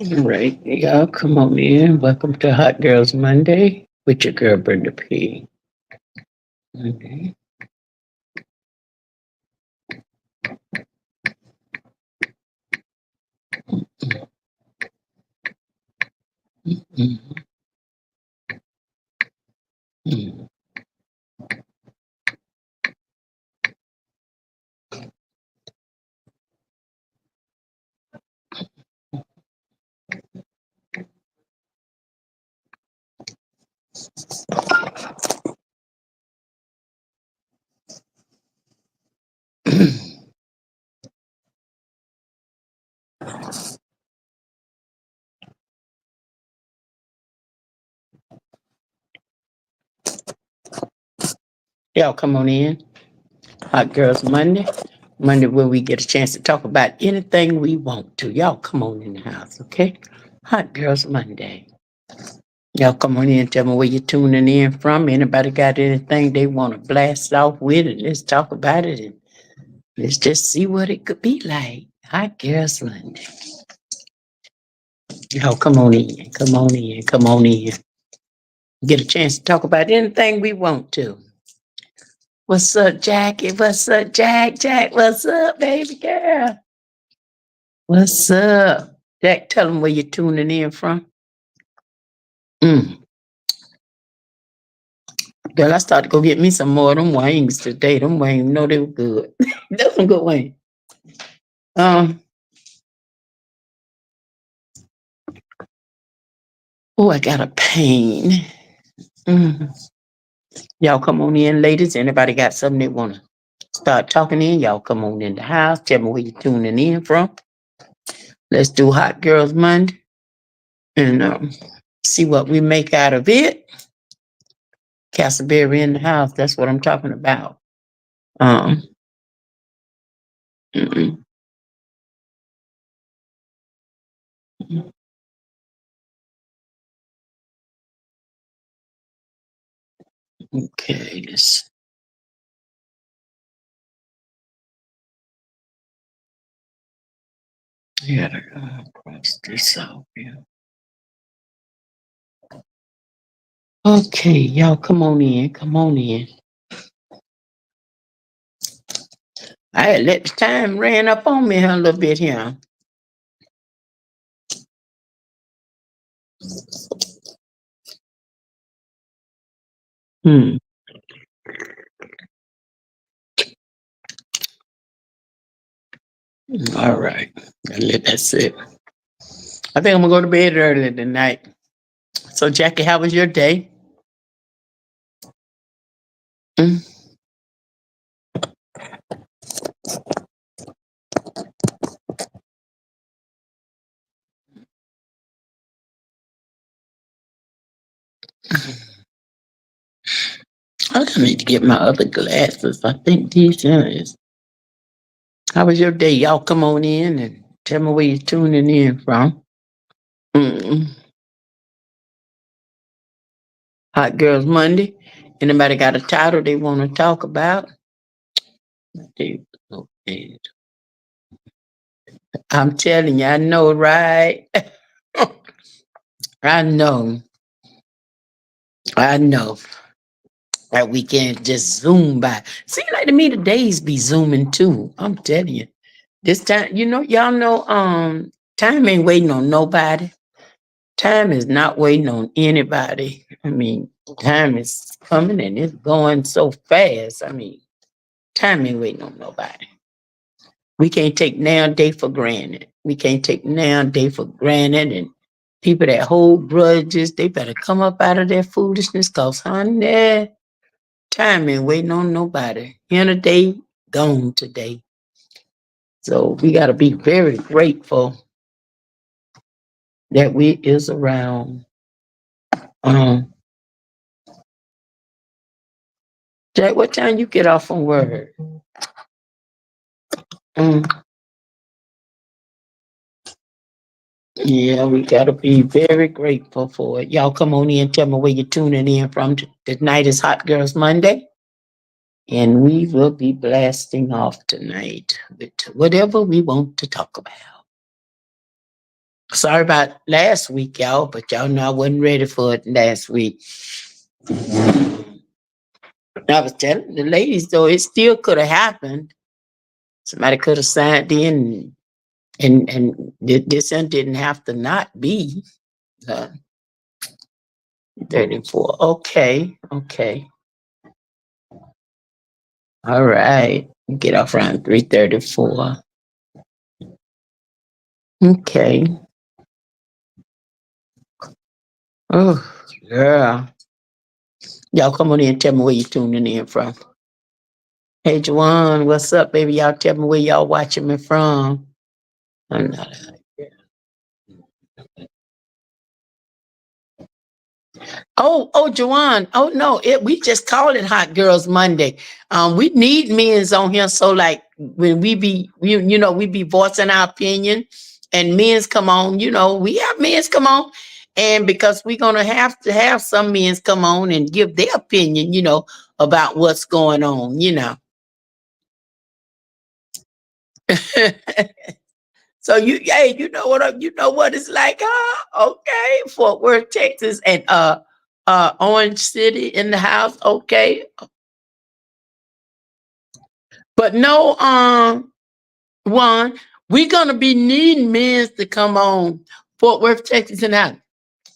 All right, y'all, come on in. Welcome to Hot Girls Monday with your girl Brenda P. Okay. Mhm. Mhm. Y'all, come on in. Hot Girls Monday. Monday, where we get a chance to talk about anything we want to. Y'all, come on in the house, okay? Hot Girls Monday. Y'all, come on in and tell me where you're tuning in from. Anybody got anything they want to blast off with? And let's talk about it. And let's just see what it could be like. Hot Girls Monday. Y'all, come on in. Come on in. Come on in. Get a chance to talk about anything we want to. What's up, Jackie? What's up, Jack? Jack, what's up, baby girl? What's up? Jack, tell them where you're tuning in from. Mm. Girl, I started to go get me some more of them wings today. Them wings, you know they were good. That's some good wings. Um, oh, I got a pain. Mm. Y'all come on in, ladies. Anybody got something they want to start talking in? Y'all come on in the house. Tell me where you're tuning in from. Let's do Hot Girls Monday and see what we make out of it. Castleberry in the house. That's what I'm talking about. Um, mm, okay, let's gotta cross this out here. Okay, y'all come on in. Come on in. I had let the time ran up on me a little bit here. Hmm. All right. I let that sit. I think I'm gonna go to bed early tonight. So, Jackie, how was your day? Mm. I need to get my other glasses. I think these is. How was your day? Y'all come on in and tell me where you're tuning in from. Mm. Hot Girls Monday. Anybody got a title they want to talk about? Okay. I'm telling you, I know, right? I know. I know that we can't just zoom by. Seems like to me the days be zooming too. I'm telling you. This time, y'all know, time ain't waiting on nobody. Time is not waiting on anybody. I mean, time is coming and it's going so fast. I mean, time ain't waiting on nobody. We can't take nowadays for granted. We can't take nowadays for granted. And people that hold grudges, they better come up out of their foolishness because, honey, time ain't waiting on nobody. Here today, gone today. So we got to be very grateful that we is around. Um, Jack, what time you get off from work? Mm, yeah, we got to be very grateful for it. Y'all come on in, tell me where you're tuning in from. Tonight is Hot Girls Monday. And we will be blasting off tonight with whatever we want to talk about. Sorry about last week, y'all, but y'all know I wasn't ready for it last week. I was telling the ladies, though, it still could have happened. Somebody could have signed in and this one didn't have to not be uh, 34. Okay, okay. All right. Get off around 3:34. Okay. Oh, yeah. Y'all come on in and tell me where you tuning in from. Hey, Juwan, what's up, baby? Y'all tell me where y'all watching me from. I'm not. Juwan. Oh no, we just call it Hot Girls Monday. We need men's on here, so like when we be, we be voicing our opinion, and men's come on. We have men's come on, and because we're gonna have to have some men's come on and give their opinion, about what's going on. So hey, you know what it's like, okay, Fort Worth, Texas, and Orange City in the house, okay. But no, one, we're gonna be needing men to come on Fort Worth, Texas, and out.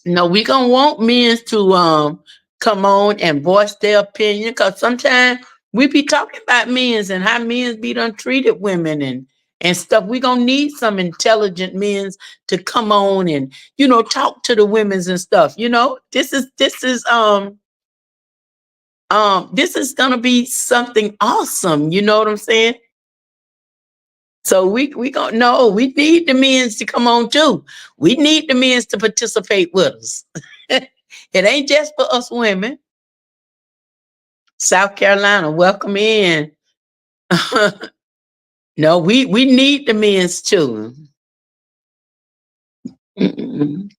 No, we gonna want men to come on and voice their opinion because sometimes we be talking about men's and how men's be done treated women and stuff. We gonna need some intelligent men's to come on and talk to the women's and stuff. This is gonna be something awesome. You know what I'm saying? So we gonna no, we need the men's to come on too. We need the men's to participate with us. It ain't just for us women. South Carolina, welcome in. No, we need the men's too. Mm-mm.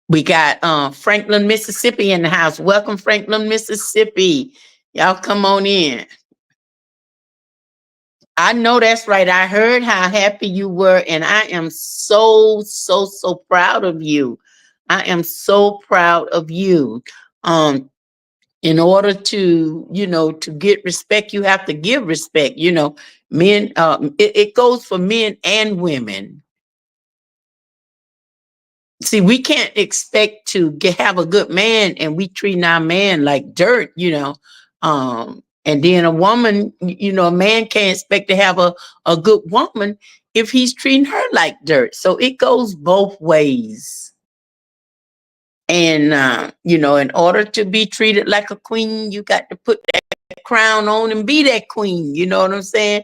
We got Franklin, Mississippi in the house. Welcome, Franklin, Mississippi. Y'all come on in. I know that's right. I heard how happy you were, and I am so, so, so proud of you. I am so proud of you. In order to, to get respect, you have to give respect. Men, it goes for men and women. See, we can't expect to have a good man and we treat our man like dirt. And then a woman, a man can't expect to have a good woman if he's treating her like dirt. So it goes both ways. And, in order to be treated like a queen, you got to put that crown on and be that queen. You know what I'm saying?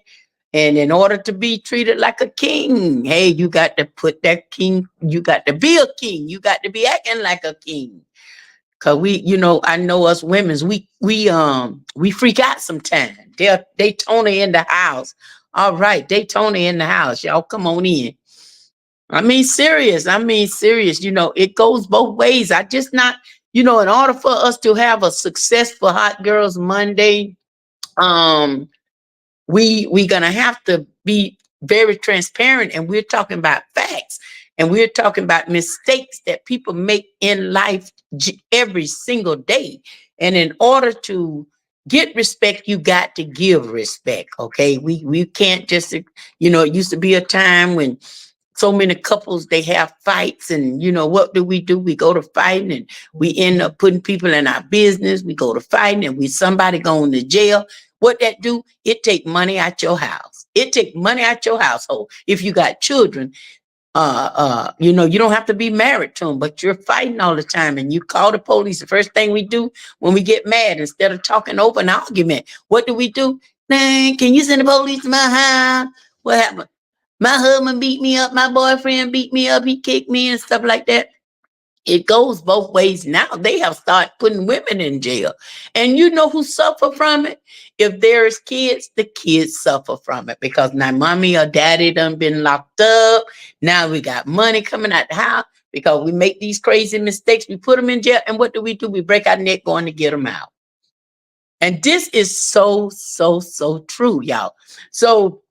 And in order to be treated like a king, hey, you got to put that king, you got to be a king. You got to be acting like a king. Cause I know us women's, we freak out sometimes. They Tony in the house. All right, Daytona in the house. Y'all come on in. I mean, serious. I mean, serious. You know, it goes both ways. I just not, you know, in order for us to have a successful Hot Girls Monday, um, we gonna have to be very transparent, and we're talking about facts, and we're talking about mistakes that people make in life every single day. And in order to get respect, you got to give respect. Okay, we can't just, you know, it used to be a time when so many couples, they have fights, and you know what do? We go to fighting, and we end up putting people in our business. We go to fighting, and we somebody going to jail. What that do? It take money out your house. It take money out your household. If you got children, you know, you don't have to be married to them, but you're fighting all the time, and you call the police. The first thing we do when we get mad, instead of talking over an argument, what do? Man, can you send the police to my house? What happened? My husband beat me up. My boyfriend beat me up. He kicked me and stuff like that. It goes both ways now. They have started putting women in jail. And you know who suffer from it? If there's kids, the kids suffer from it because now mommy or daddy done been locked up. Now we got money coming out the house because we make these crazy mistakes. We put them in jail. And what do? We break our neck going to get them out. And this is so, so, so true, y'all. So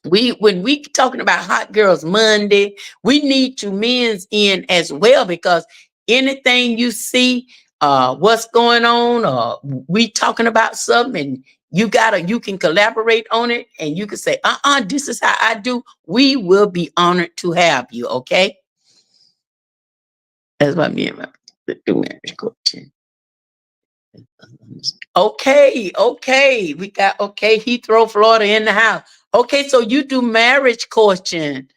when we talking about Hot Girls Monday, we need to men's in as well, because anything you see, what's going on, we talking about something, and you can collaborate on it, and you can say, this is how I do. We will be honored to have you. Okay, that's what me and my the marriage coaching. Okay, we got Heathrow, Florida in the house. Okay, so you do marriage coaching.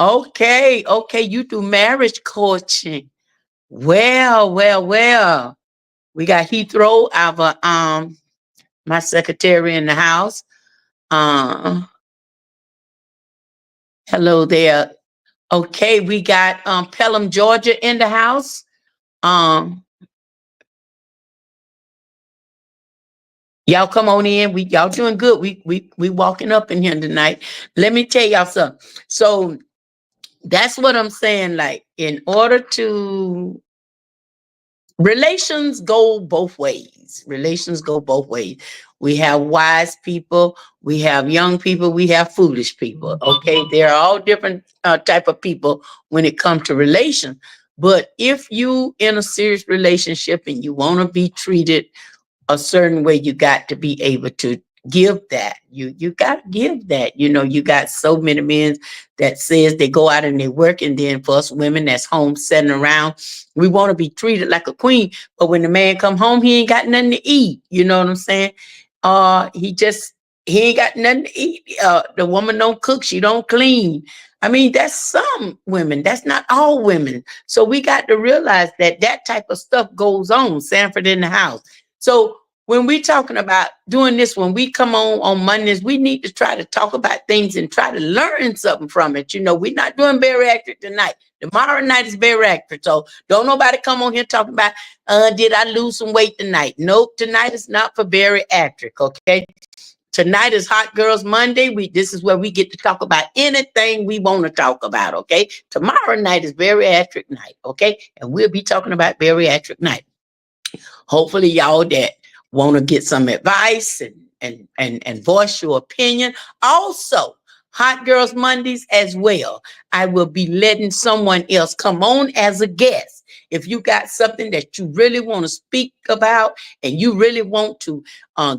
Okay, you do marriage coaching. Well. We got Heathrow, our my secretary in the house. Hello there. Okay, we got Pelham, Georgia in the house. Um, y'all come on in. Y'all doing good. We walking up in here tonight. Let me tell y'all something. So that's what I'm saying. Like, in order to relations go both ways. Relations go both ways. We have wise people, we have young people, we have foolish people. Okay, there are all different type of people when it comes to relations. But if you in a serious relationship and you want to be treated a certain way, you got to be able to give that. You got to give that. You know, you got so many men that says they go out and they work, and then for us women that's home sitting around, we want to be treated like a queen. But when the man come home, he ain't got nothing to eat. You know what I'm saying? He ain't got nothing to eat. The woman don't cook, she don't clean. I mean, that's some women. That's not all women. So we got to realize that that type of stuff goes on. Sanford in the house. So when we talking about doing this, when we come on Mondays, we need to try to talk about things and try to learn something from it. You know, we're not doing bariatric tonight. Tomorrow night is bariatric. So don't nobody come on here talking about, did I lose some weight tonight? Nope, tonight is not for bariatric, okay? Tonight is Hot Girls Monday. This is where we get to talk about anything we want to talk about, okay? Tomorrow night is bariatric night, okay? And we'll be talking about bariatric night. Hopefully y'all that want to get some advice and voice your opinion. Also, Hot Girls Mondays as well. I will be letting someone else come on as a guest. If you got something that you really want to speak about, and you really want to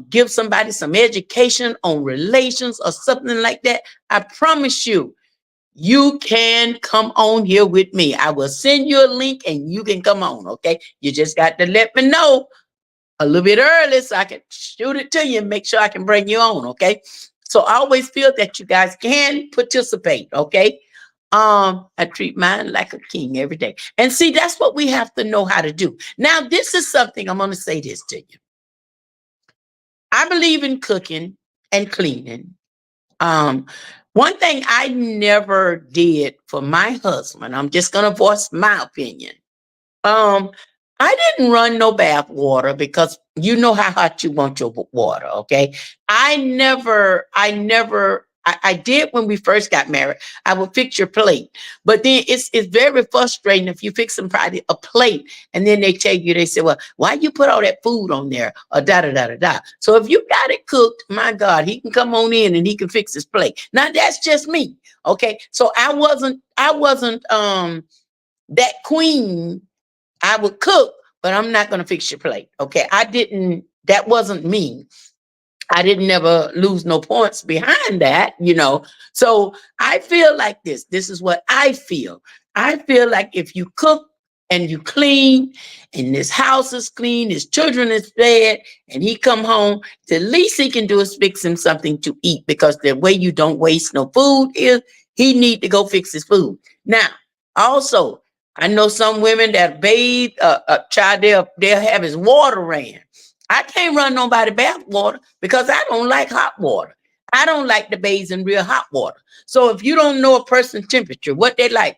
give somebody some education on relations or something like that, I promise you, you can come on here with me. I will send you a link and you can come on, okay? You just got to let me know a little bit early so I can shoot it to you and make sure I can bring you on, okay? So I always feel that you guys can participate, okay? I treat mine like a king every day. And see, that's what we have to know how to do. Now, this is something, I'm going to say this to you. I believe in cooking and cleaning. One thing I never did for my husband, I'm just going to voice my opinion. I didn't run no bath water because you know how hot you want your water, okay? I I did when we first got married. I would fix your plate. But then it's very frustrating if you fix somebody a plate and then they tell you, they say, well, why you put all that food on there? Or da da da da da. So if you got it cooked, my God, he can come on in and he can fix his plate. Now that's just me. Okay. So I wasn't that queen. I would cook, but I'm not gonna fix your plate. Okay. That wasn't me. I didn't never lose no points behind that, you know. So I feel like this. This is what I feel. I feel like if you cook and you clean, and this house is clean, his children is fed, and he come home, the least he can do is fix him something to eat, because the way you don't waste no food is he need to go fix his food. Now, also, I know some women that bathe a child, they'll have his water ran. I can't run nobody bath water because I don't like hot water. I don't like to bathe in real hot water. So if you don't know a person's temperature, what they like,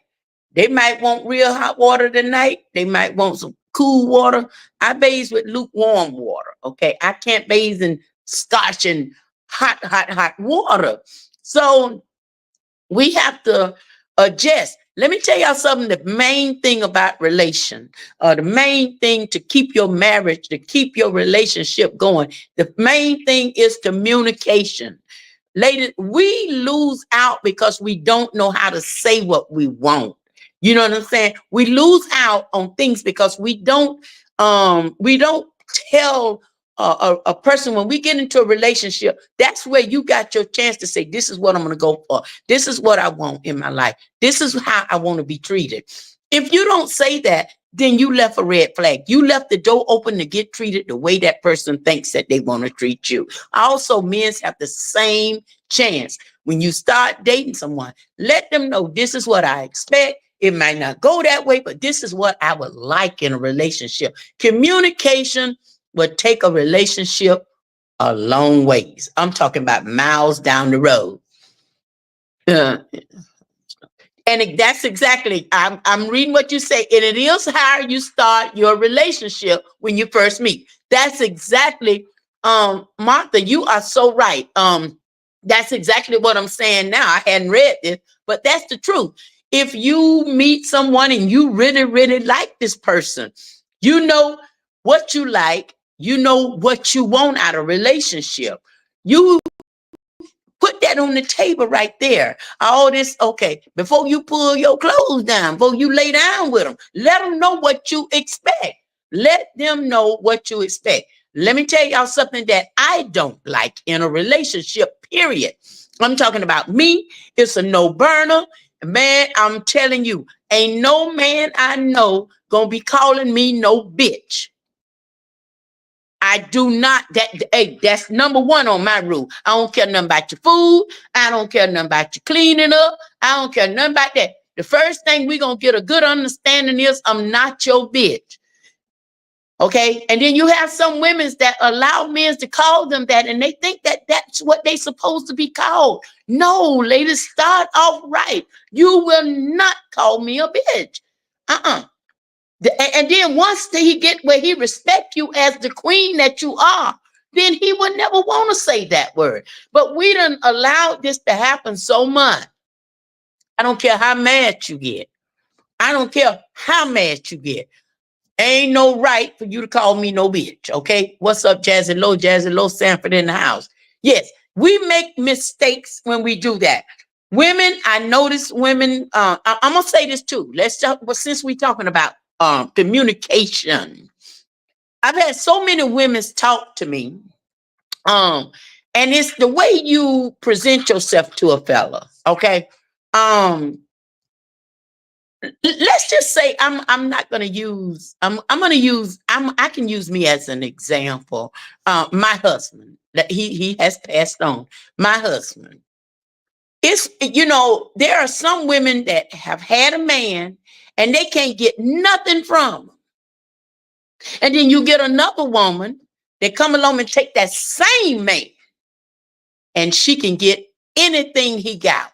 they might want real hot water tonight. They might want some cool water. I bathe with lukewarm water. Okay. I can't bathe in scotch and hot water. So we have to adjust. Let me tell y'all something. The main thing about relation, the main thing to keep your marriage, to keep your relationship going, the main thing is communication. Ladies, we lose out because we don't know how to say what we want. You know what I'm saying? We lose out on things because we don't tell a person when we get into a relationship. That's where you got your chance to say, this is what I'm going to go for. This is what I want in my life. This is how I want to be treated. If you don't say that, then you left a red flag. You left the door open to get treated the way that person thinks that they want to treat you. Also, men have the same chance. When you start dating someone, let them know, this is what I expect. It might not go that way, but this is what I would like in a relationship. Communication would take a relationship a long ways. I'm talking about miles down the road. That's exactly, I'm reading what you say, and it is how you start your relationship when you first meet. That's exactly, Martha, you are so right. That's exactly what I'm saying now. I hadn't read this, but that's the truth. If you meet someone and you really, really like this person, you know what you like, you know what you want out of a relationship. You put that on the table right there. All this, okay, before you pull your clothes down, before you lay down with them, let them know what you expect. Let them know what you expect. Let me tell y'all something that I don't like in a relationship, period. I'm talking about me. It's a no-burner. Man, I'm telling you, ain't no man I know gonna be calling me no bitch. I do not, hey, that's number one on my rule. I don't care nothing about your food. I don't care nothing about you cleaning up. I don't care nothing about that. The first thing we're going to get a good understanding is I'm not your bitch. Okay. And then you have some women that allow men to call them that, and they think that that's what they supposed to be called. No, ladies, start off right. You will not call me a bitch. And then once he get where he respect you as the queen that you are, then he would never want to say that word. But we done allowed this to happen so much. I don't care how mad you get. I don't care how mad you get. Ain't no right for you to call me no bitch. Okay. What's up, Jazzy Low? Jazzy Low Sanford in the house. Yes, we make mistakes when we do that. Women, I notice women, I'm gonna say this too. Let's talk, but since we're talking about communication, I've had so many women talk to me. And it's the way you present yourself to a fella. Okay. Let's just say I'm not gonna use, I can use me as an example. My husband, that he has passed on. My husband. It's, there are some women that have had a man and they can't get nothing from him. And then you get another woman that come along and take that same man and she can get anything he got.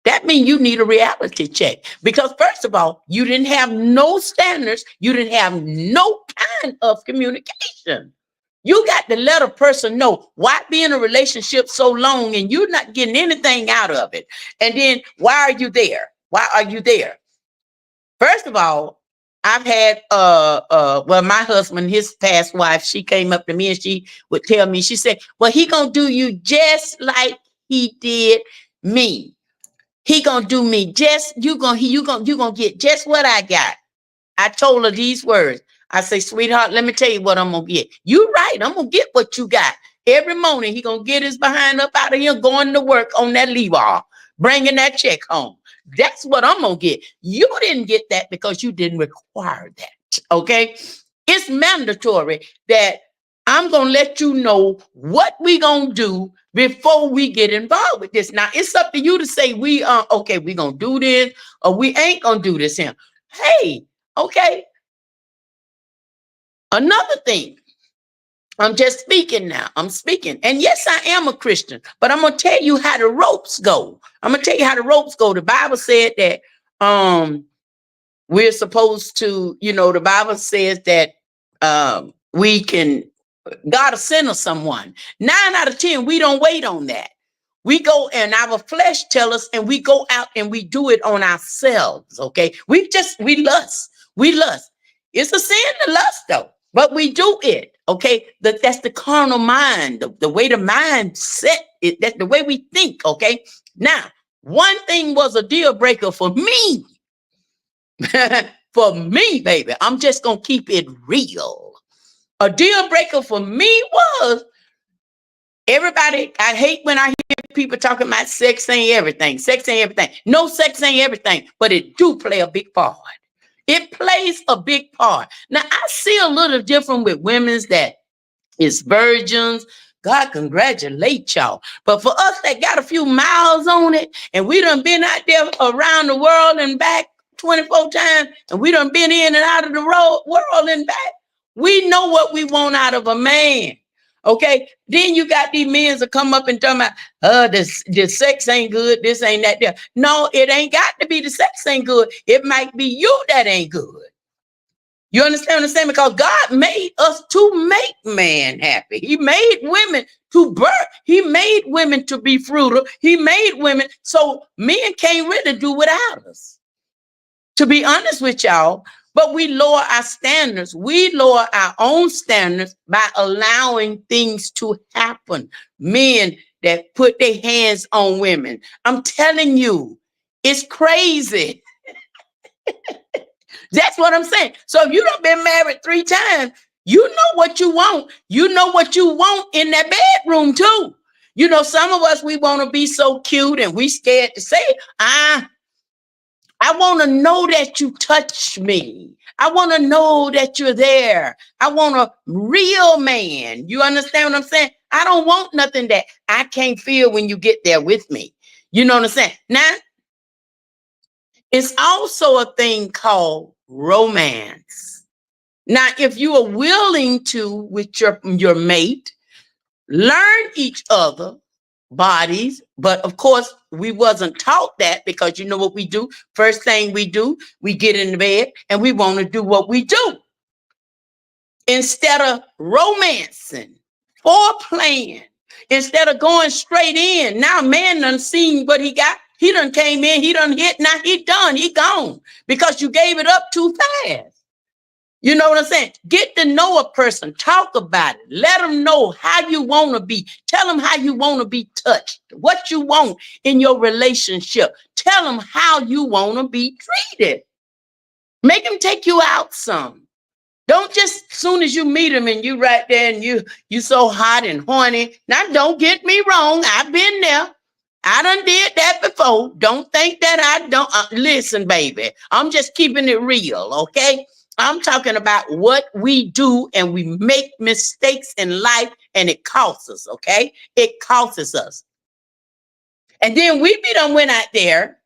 That means you need a reality check, because first of all, you didn't have no standards. You didn't have no kind of communication. You got to let a person know why be in a relationship so long and you're not getting anything out of it. And then why are you there? Why are you there? First of all, I've had well, my husband, his past wife, she came up to me and she would tell me, she said, well, he gonna do you just like he did me. He gonna do me just, you gonna get just what I got. I told her these words. I say, sweetheart, let me tell you what I'm gonna get. You right, I'm gonna get what you got. Every morning he gonna get his behind up out of here, going to work on that lever, bringing that check home. That's what I'm gonna get. You didn't get that because you didn't require that. Okay, it's mandatory that I'm gonna let you know what we gonna do before we get involved with this. Now it's up to you to say we okay, we gonna do this or we ain't gonna do this here. Hey, okay. Another thing, I'm just speaking now. I'm speaking. And yes, I am a Christian, but I'm going to tell you how the ropes go. I'm going to tell you how the ropes go. The Bible said that we're supposed to, the Bible says that we can, God will send us someone. 9 out of 10, we don't wait on that. We go and our flesh tell us, and we go out and we do it on ourselves. Okay. We lust. We lust. It's a sin to lust though, but we do it. Okay. That's the carnal mind, the way the mind set it. That's the way we think. Okay. Now, one thing was a deal breaker for me. For me, baby, I'm just going to keep it real. A deal breaker for me was everybody. I hate when I hear people talking about sex ain't everything. Sex ain't everything. No, sex ain't everything, but it do play a big part. It plays a big part. Now, I see a little different with women's that is virgins. God congratulate y'all. But for us that got a few miles on it, and we done been out there around the world and back 24 times, and we done been in and out of the world and back, we know what we want out of a man. Okay, then you got these men that come up and talk about, this sex ain't good, this ain't that there. No, it ain't got to be the sex ain't good. It might be you that ain't good. You understand what I'm saying? Because God made us to make man happy. He made women to birth. He made women to be fruitful. He made women so men can't really do without us. To be honest with y'all, but we lower our standards. We lower our own standards by allowing things to happen. Men that put their hands on women. I'm telling you, it's crazy. That's what I'm saying. So if you done been married 3 times, you know what you want. You know what you want in that bedroom too. Some of us, we want to be so cute and we scared to say it. I want to know that you touch me. I want to know that you're there. I want a real man. You understand what I'm saying? I don't want nothing that I can't feel when you get there with me. You know what I'm saying? Now, it's also a thing called romance. Now, if you are willing to, with your mate, learn each other bodies, but of course we wasn't taught that, because you know what we do? First thing we do, we get in the bed and we want to do what we do. Instead of romancing, foreplaying, instead of going straight in. Now man done seen what he got. He done came in, he done hit, now he done, he gone. Because you gave it up too fast. You know what I'm saying? Get to know a person. Talk about it. Let them know how you want to be. Tell them how you want to be touched. What you want in your relationship. Tell them how you want to be treated. Make them take you out some. Don't just soon as you meet them and you right there and you so hot and horny. Now, don't get me wrong. I've been there. I done did that before. Don't think that I don't. Listen, baby. I'm just keeping it real, okay? I'm talking about what we do, and we make mistakes in life, and it costs us, okay? It costs us. And then we be done went out there,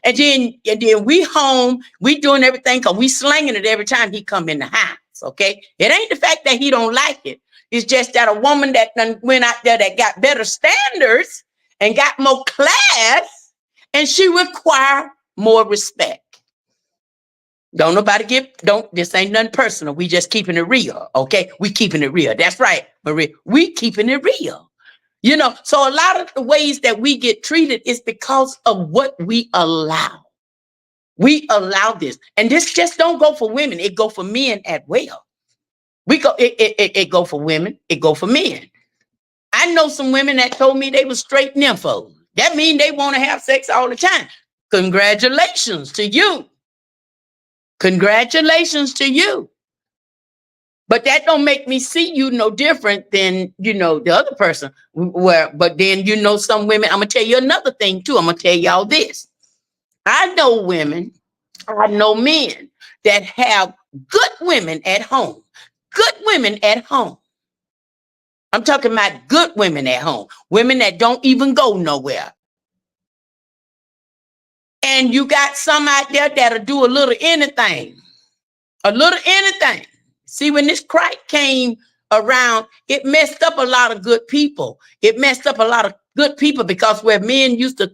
and then we home, we doing everything because we slinging it every time he come in the house, okay? It ain't the fact that he don't like it. It's just that a woman that done went out there that got better standards and got more class, and she require more respect. Don't nobody this ain't nothing personal. We just keeping it real, okay? We keeping it real. That's right, Marie. We keeping it real. You know, so a lot of the ways that we get treated is because of what we allow. We allow this. And this just don't go for women. It go for men as well. It go for women. It go for men. I know some women that told me they were straight nymphos. That means they want to have sex all the time. Congratulations to you. Congratulations to you. But that don't make me see you no different than, you know, the other person. But then, you know, some women, I'm going to tell you another thing too. I'm going to tell y'all this. I know women, I know men that have good women at home. Good women at home. I'm talking about good women at home. Women that don't even go nowhere. And you got some out there that'll do a little anything. A little anything. See, when this crack came around, it messed up a lot of good people. It messed up a lot of good people because where men used to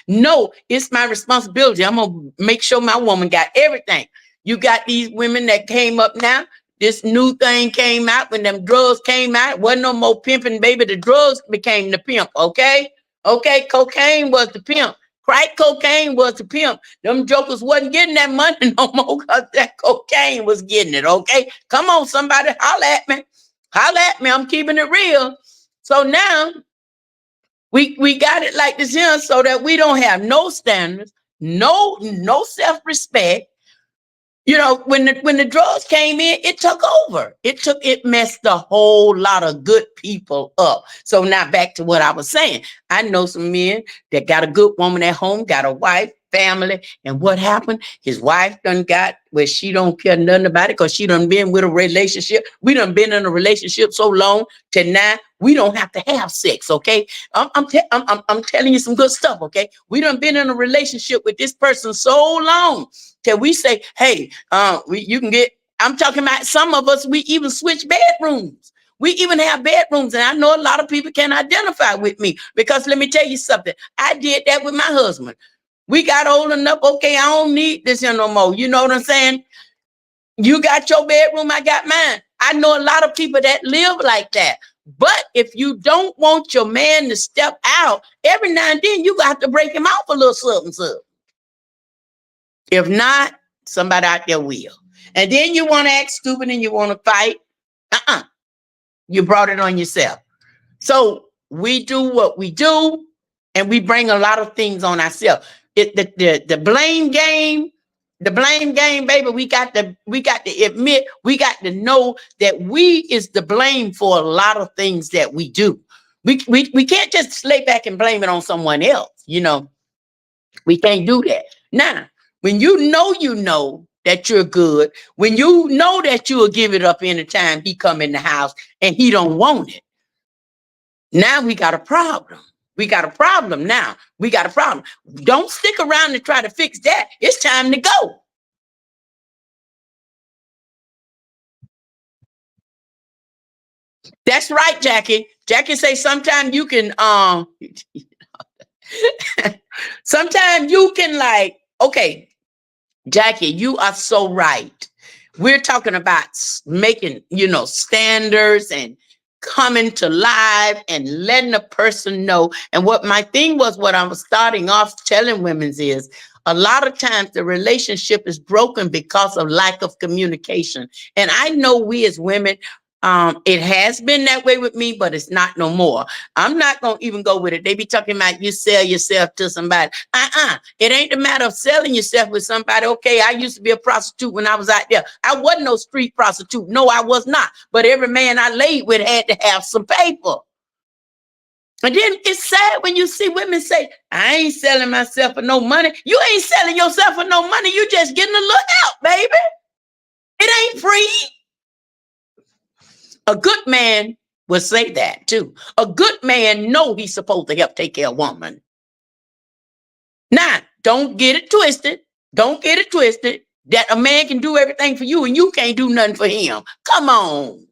no, it's my responsibility. I'm going to make sure my woman got everything. You got these women that came up now. This new thing came out when them drugs came out. Wasn't no more pimping, baby. The drugs became the pimp, okay? Okay, cocaine was the pimp. Crack cocaine was the pimp. Them jokers wasn't getting that money no more because that cocaine was getting it, okay? Come on, somebody, holla at me. Holla at me. I'm keeping it real. So now we got it like this here so that we don't have no standards, no self-respect. You know, when the drugs came in, it took over. It messed a whole lot of good people up. So now back to what I was saying. I know some men that got a good woman at home, got a wife, family, and what happened? His wife done got where she don't care nothing about it because she done been with a relationship. We done been in a relationship so long to now we don't have to have sex, okay? I'm telling you some good stuff, okay? We done been in a relationship with this person so long till we say, hey, you can get, I'm talking about some of us, we even switch bedrooms. We even have bedrooms. And I know a lot of people can identify with me because let me tell you something. I did that with my husband. We got old enough. Okay, I don't need this here no more. You know what I'm saying? You got your bedroom. I got mine. I know a lot of people that live like that. But if you don't want your man to step out, every now and then you got to break him off a little something. If not, somebody out there will. And then you want to act stupid and you want to fight. You brought it on yourself. So we do what we do, and we bring a lot of things on ourselves. The blame game, baby. We got to admit, we got to know that we is the blame for a lot of things that we do. We can't just lay back and blame it on someone else. You know, we can't do that. Now, when you know that you're good, when you know that you'll give it up anytime he come in the house and he don't want it. Now we got a problem. We got a problem now. We got a problem. Don't stick around and try to fix that. It's time to go. That's right, Jackie. Jackie say sometimes you can sometimes you can like, okay, Jackie, you are so right. We're talking about making, standards and coming to live and letting a person know. And what my thing was, what I was starting off telling women is a lot of times the relationship is broken because of lack of communication. And I know we as women, it has been that way with me, but it's not no more. I'm not going to even go with it. They be talking about you sell yourself to somebody. It ain't a matter of selling yourself with somebody. Okay, I used to be a prostitute when I was out there. I wasn't no street prostitute. No, I was not. But every man I laid with had to have some paper. And then it's sad when you see women say, I ain't selling myself for no money. You ain't selling yourself for no money. You just getting a little help, baby. It ain't free. A good man will say that too. A good man know he's supposed to help take care of a woman. Now, don't get it twisted. Don't get it twisted that a man can do everything for you and you can't do nothing for him. Come on.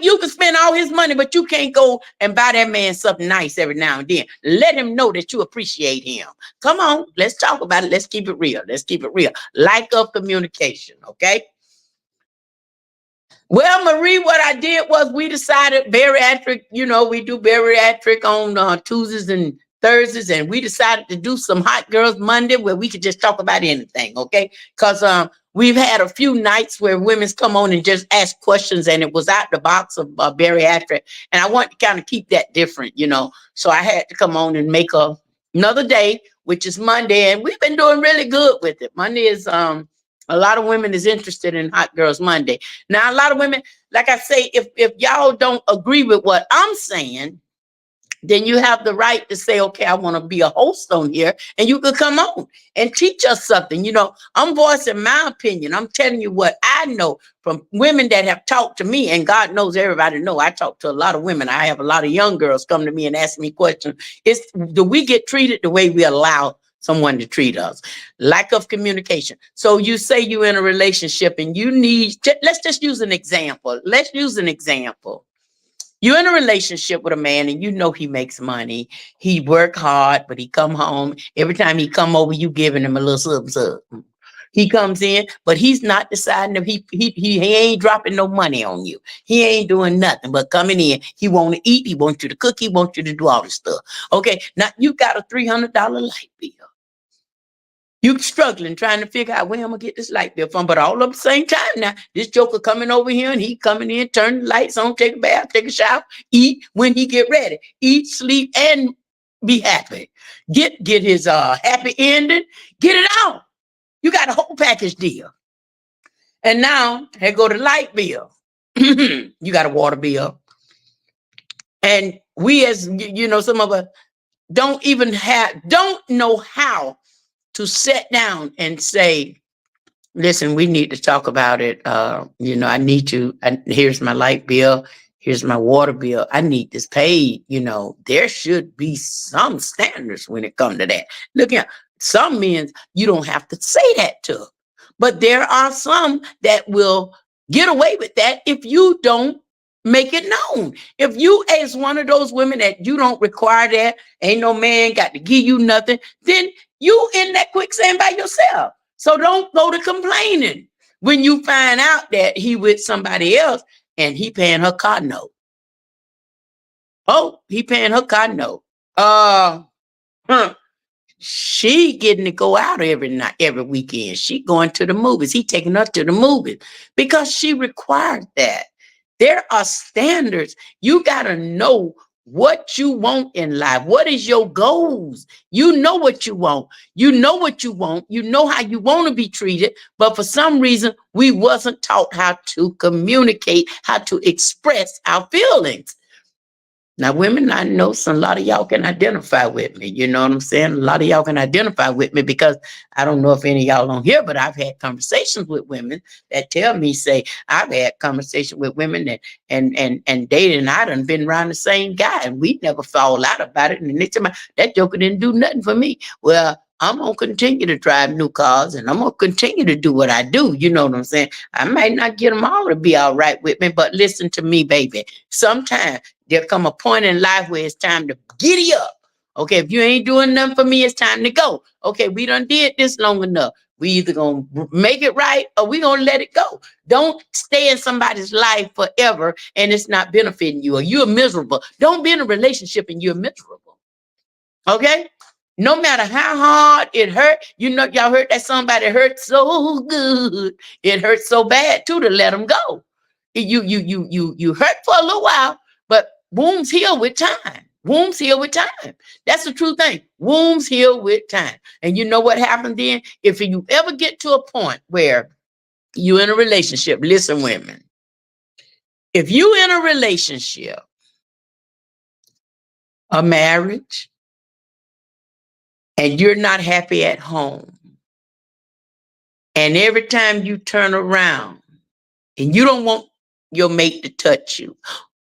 You can spend all his money, but you can't go and buy that man something nice every now and then. Let him know that you appreciate him. Come on, let's talk about it. Let's keep it real. Let's keep it real. Lack of communication, okay? Well, Marie, what I did was we decided bariatric, we do bariatric on Tuesdays and Thursdays, and we decided to do some Hot Girls Monday where we could just talk about anything, okay? Because we've had a few nights where women's come on and just ask questions, and it was out the box of bariatric, and I want to kind of keep that different, So I had to come on and make another day, which is Monday, and we've been doing really good with it. Monday is a lot of women is interested in Hot Girls Monday. Now, a lot of women, like I say, if y'all don't agree with what I'm saying, then you have the right to say, okay, I want to be a host on here, and you could come on and teach us something. I'm voicing my opinion. I'm telling you what I know from women that have talked to me, and God knows everybody know I talk to a lot of women. I have a lot of young girls come to me and ask me questions. Do we get treated the way we allow someone to treat us? Lack of communication. So you say you're in a relationship and you need, let's just use an example. You're in a relationship with a man and he makes money. He work hard, but he come home. Every time he come over, you giving him a little something. He comes in, but he's not deciding if he ain't dropping no money on you. He ain't doing nothing but coming in. He want to eat. He wants you to cook. He wants you to do all this stuff. Okay, now you got a $300 light bill. You struggling, trying to figure out where I'm going to get this light bill from. But all at the same time now, this joker coming over here and he coming in, turn the lights on, take a bath, take a shower, eat when he get ready. Eat, sleep, and be happy. Get his happy ending. Get it out. You got a whole package deal. And now, here go the light bill. You got a water bill. And we as, some of us don't know how to sit down and say, listen, we need to talk about it. I need to, here's my light bill. Here's my water bill. I need this paid. There should be some standards when it comes to that. Look at some men, you don't have to say that to, but there are some that will get away with that if you don't make it known. If you as one of those women that you don't require that, ain't no man got to give you nothing, then you in that quicksand by yourself. So don't go to complaining when you find out that he with somebody else and he paying her car note. Oh, he paying her car note. She getting to go out every night, every weekend. She going to the movies. He taking her to the movies because she required that. There are standards. You got to know what you want in life. What is your goals? You know what you want. You know what you want. You know how you want to be treated. But for some reason, we wasn't taught how to communicate, how to express our feelings. Now, women, I know a lot of y'all can identify with me. You know what I'm saying? A lot of y'all can identify with me because I don't know if any of y'all on here, but I've had conversations with women that tell me, say, I've had conversations with women that and Data and I done been around the same guy and we never fall out about it. And they tell me, that joker didn't do nothing for me. Well, I'm going to continue to drive new cars and I'm going to continue to do what I do. You know what I'm saying? I might not get them all to be all right with me, but listen to me, baby. Sometimes there'll come a point in life where it's time to giddy up. Okay, if you ain't doing nothing for me, it's time to go. Okay, we done did this long enough. We either gonna make it right or we gonna let it go. Don't stay in somebody's life forever and it's not benefiting you or you're miserable. Don't be in a relationship and you're miserable. Okay? No matter how hard it hurt, y'all heard that somebody hurt so good. It hurts so bad too to let them go. You hurt for a little while, but wounds heal with time. Wounds heal with time. That's the true thing. Wounds heal with time. And you know what happens then? If you ever get to a point where you're in a relationship, listen, women, if you in a relationship, a marriage, and you're not happy at home, and every time you turn around and you don't want your mate to touch you,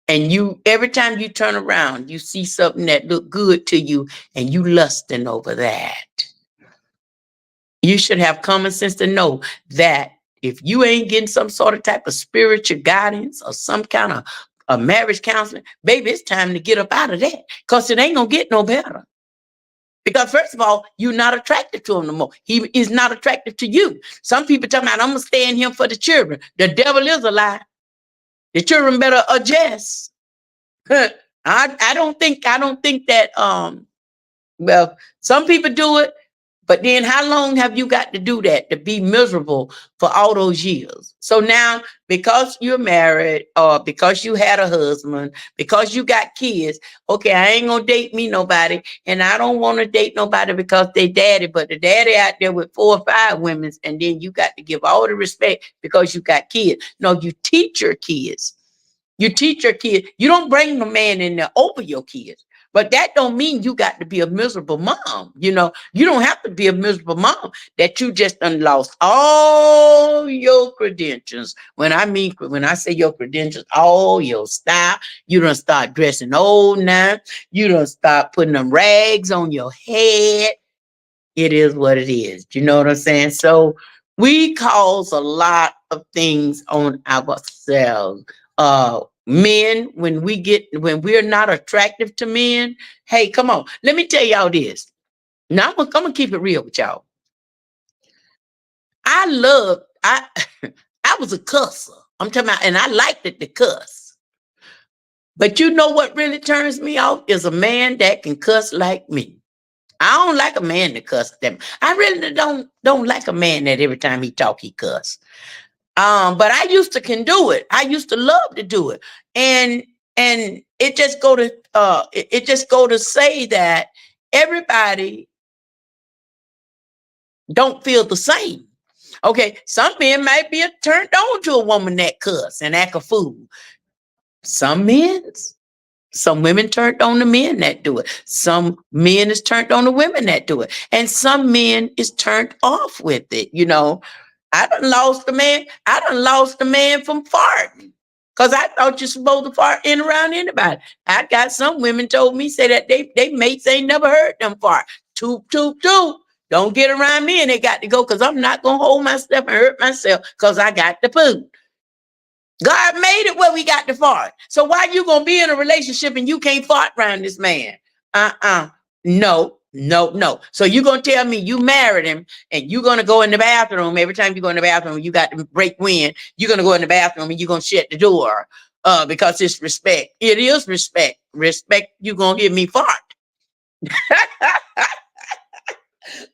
and every time you turn around, you see something that look good to you and you lusting over that, you should have common sense to know that if you ain't getting some sort of type of spiritual guidance or some kind of a marriage counseling, baby, it's time to get up out of that because it ain't gonna get no better. Because first of all, you're not attracted to him no more. He is not attractive to you. Some people talking about I'm gonna stay in him for the children. The devil is a lie. The children better adjust. I don't think that well, some people do it, but then how long have you got to do that to be miserable for all those years? So now, because you're married or because you had a husband, because you got kids, okay, I ain't gonna date me nobody, and I don't want to date nobody because they daddy, but the daddy out there with 4 or 5 women, and then you got to give all the respect because you got kids. No, you teach your kids. You teach your kids. You don't bring the man in there over your kids. But that don't mean you got to be a miserable mom. You know, you don't have to be a miserable mom that you just done lost all your credentials. When I say your credentials, all your style, you done start dressing old now. You done start putting them rags on your head. It is what it is. You know what I'm saying? So we cause a lot of things on ourselves. Men, when we're not attractive to men, hey, come on. Let me tell y'all this. Now I'm gonna keep it real with y'all. I I was a cusser. I'm talking about, and I liked it to cuss. But you know what really turns me off is a man that can cuss like me. I don't like a man to cuss them. I really don't like a man that every time he talk he cuss. But I used to can do it. I used to love to do it. And it just go to say that everybody don't feel the same. Okay, some men might be turned on to a woman that cuss and act a fool. Some women turned on the men that do it. Some men is turned on the women that do it. And some men is turned off with it. You know, I done lost a man from farting. Cause I thought you're supposed to fart in around anybody. I got some women told me, say that they mates ain't never heard them fart. Toot, toot, toot. Don't get around me and they got to go because I'm not gonna hold myself and hurt myself because I got the poop. God made it where we got to fart. So why you gonna be in a relationship and you can't fart around this man? No, no, no. So you gonna tell me you married him and you gonna go in the bathroom every time you go in the bathroom, you got to break wind. You're gonna go in the bathroom and you're gonna shut the door because it's respect. It is respect. Respect, you gonna hear me fart.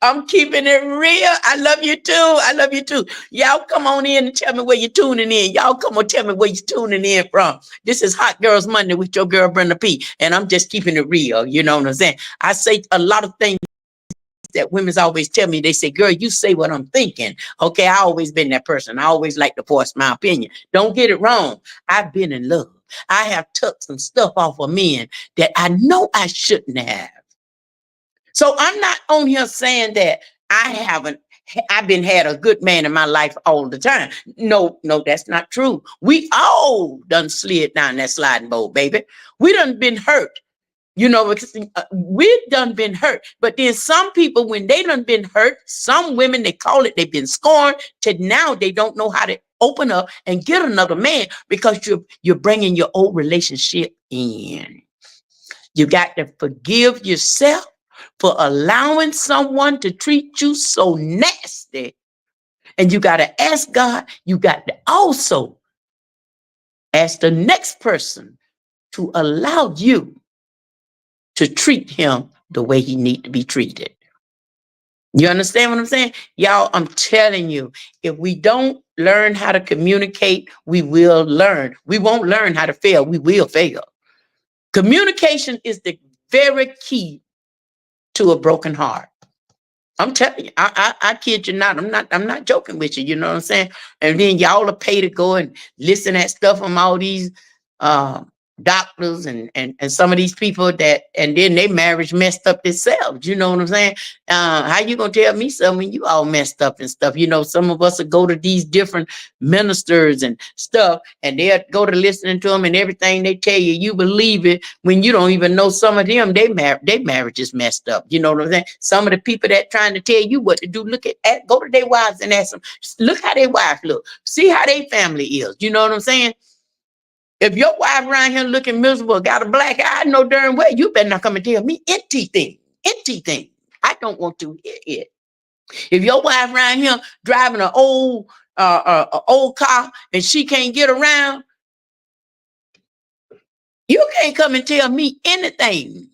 I'm keeping it real. I love you too. I love you too. Y'all come on in and tell me where you're tuning in. Y'all come on, tell me where you're tuning in from. This is Hot Girls Monday with your girl Brenda P. And I'm just keeping it real. You know what I'm saying? I say a lot of things that women's always tell me. They say, girl, you say what I'm thinking. Okay, I always been that person. I always like to voice my opinion. Don't get it wrong. I've been in love. I have took some stuff off of men that I know I shouldn't have. So I'm not on here saying that I've been had a good man in my life all the time. No, that's not true. We all done slid down that sliding board, baby. We done been hurt. You know, because we've done been hurt. But then some people, when they done been hurt, some women, they call it, they've been scorned, to now they don't know how to open up and get another man because you're bringing your old relationship in. You got to forgive yourself for allowing someone to treat you so nasty. And you got to ask God, you got to also ask the next person to allow you to treat him the way he need to be treated. You understand what I'm saying? Y'all, I'm telling you, if we don't learn how to communicate, we will learn. We won't learn how to fail. We will fail. Communication is the very key to a broken heart. I'm telling you, I kid you not. I'm not joking with you. You know what I'm saying? And then y'all are paid to go and listen at stuff from all these doctors and some of these people that, and then their marriage messed up themselves. You know what I'm saying? How you gonna tell me something when you all messed up and stuff? You know, some of us will go to these different ministers and stuff, and they'll go to listening to them, and everything they tell you, you believe it when you don't even know some of them, their marriage is messed up. You know what I'm saying? Some of the people that trying to tell you what to do, look at go to their wives and ask them, look how their wife look, see how their family is. You know what I'm saying? If your wife around here looking miserable, got a black eye, I know darn well you better not come and tell me empty thing. Empty thing. I don't want to hear it. If your wife around here driving an old car and she can't get around, you can't come and tell me anything.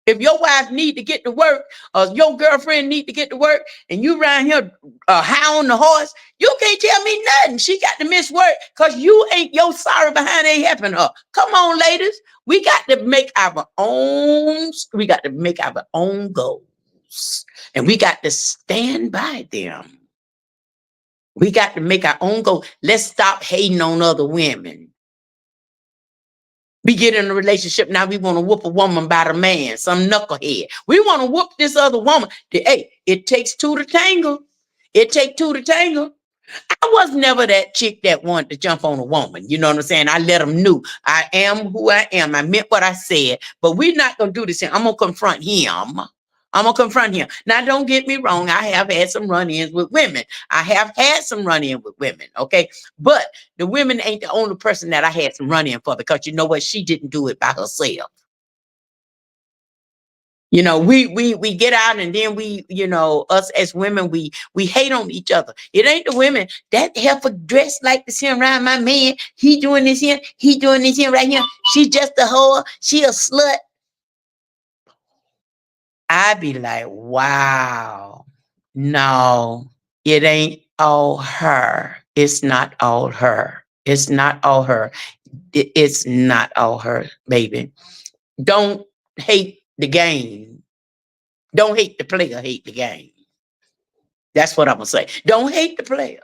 If your wife need to get to work, or your girlfriend need to get to work, and you around here high on the horse, you can't tell me nothing. She got to miss work because you ain't your sorry behind ain't helping her. Come on, ladies. We got to make our own. We got to make our own goals, and we got to stand by them. We got to make our own goals. Let's stop hating on other women. We get in a relationship now, we want to whoop a woman by the man, some knucklehead. We want to whoop this other woman. Hey, it takes two to tangle. It takes two to tangle. I was never that chick that wanted to jump on a woman. You know what I'm saying? I let them know I am who I am. I meant what I said. But we're not going to do this. I'm going to confront him. I'm going to confront him. Now, don't get me wrong. I have had some run-ins with women. I have had some run-in with women, okay? But the women ain't the only person that I had some run-in for, because you know what? She didn't do it by herself. You know, we get out, and then we, you know, us as women, we hate on each other. It ain't the women that heifer dressed like this here around my man. He doing this here. He doing this here right here. She just a whore. She a slut. I be like, wow, no, it ain't all her. It's not all her. It's not all her. It's not all her, baby. Don't hate the game. Don't hate the player, hate the game. That's what I'm gonna say. Don't hate the player,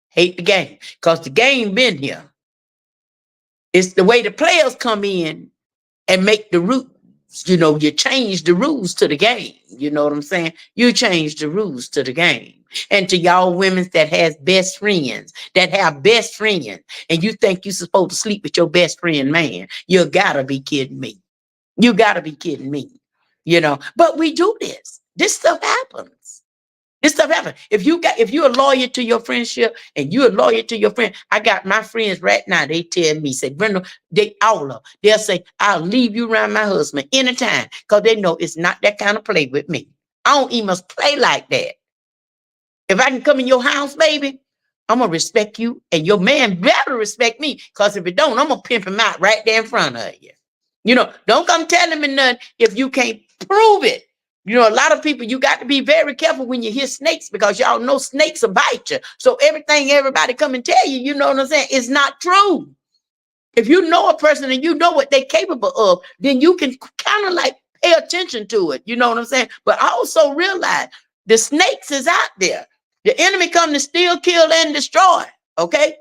hate the game. Because the game been here. It's the way the players come in and make the rules. You know, you change the rules to the game. You know what I'm saying? You change the rules to the game. And to y'all women that has best friends, that have best friends, and you think you're supposed to sleep with your best friend man, you gotta be kidding me. You gotta be kidding me. You know, but we do this. This stuff happens. This stuff happens. If you're loyal to your friendship and you're loyal to your friend, I got my friends right now. They tell me, say, Brenda, they'll say, I'll leave you around my husband anytime, because they know it's not that kind of play with me. I don't even play like that. If I can come in your house, baby, I'm gonna respect you, and your man better respect me. Because if it don't, I'm gonna pimp him out right there in front of you. You know, don't come telling me nothing if you can't prove it. You know, a lot of people, you got to be very careful when you hear snakes, because y'all know snakes will bite you. So everything everybody come and tell you, you know what I'm saying, is not true. If you know a person and you know what they're capable of, then you can kind of like pay attention to it. You know what I'm saying? But also realize the snakes is out there. The enemy come to steal, kill, and destroy. Okay?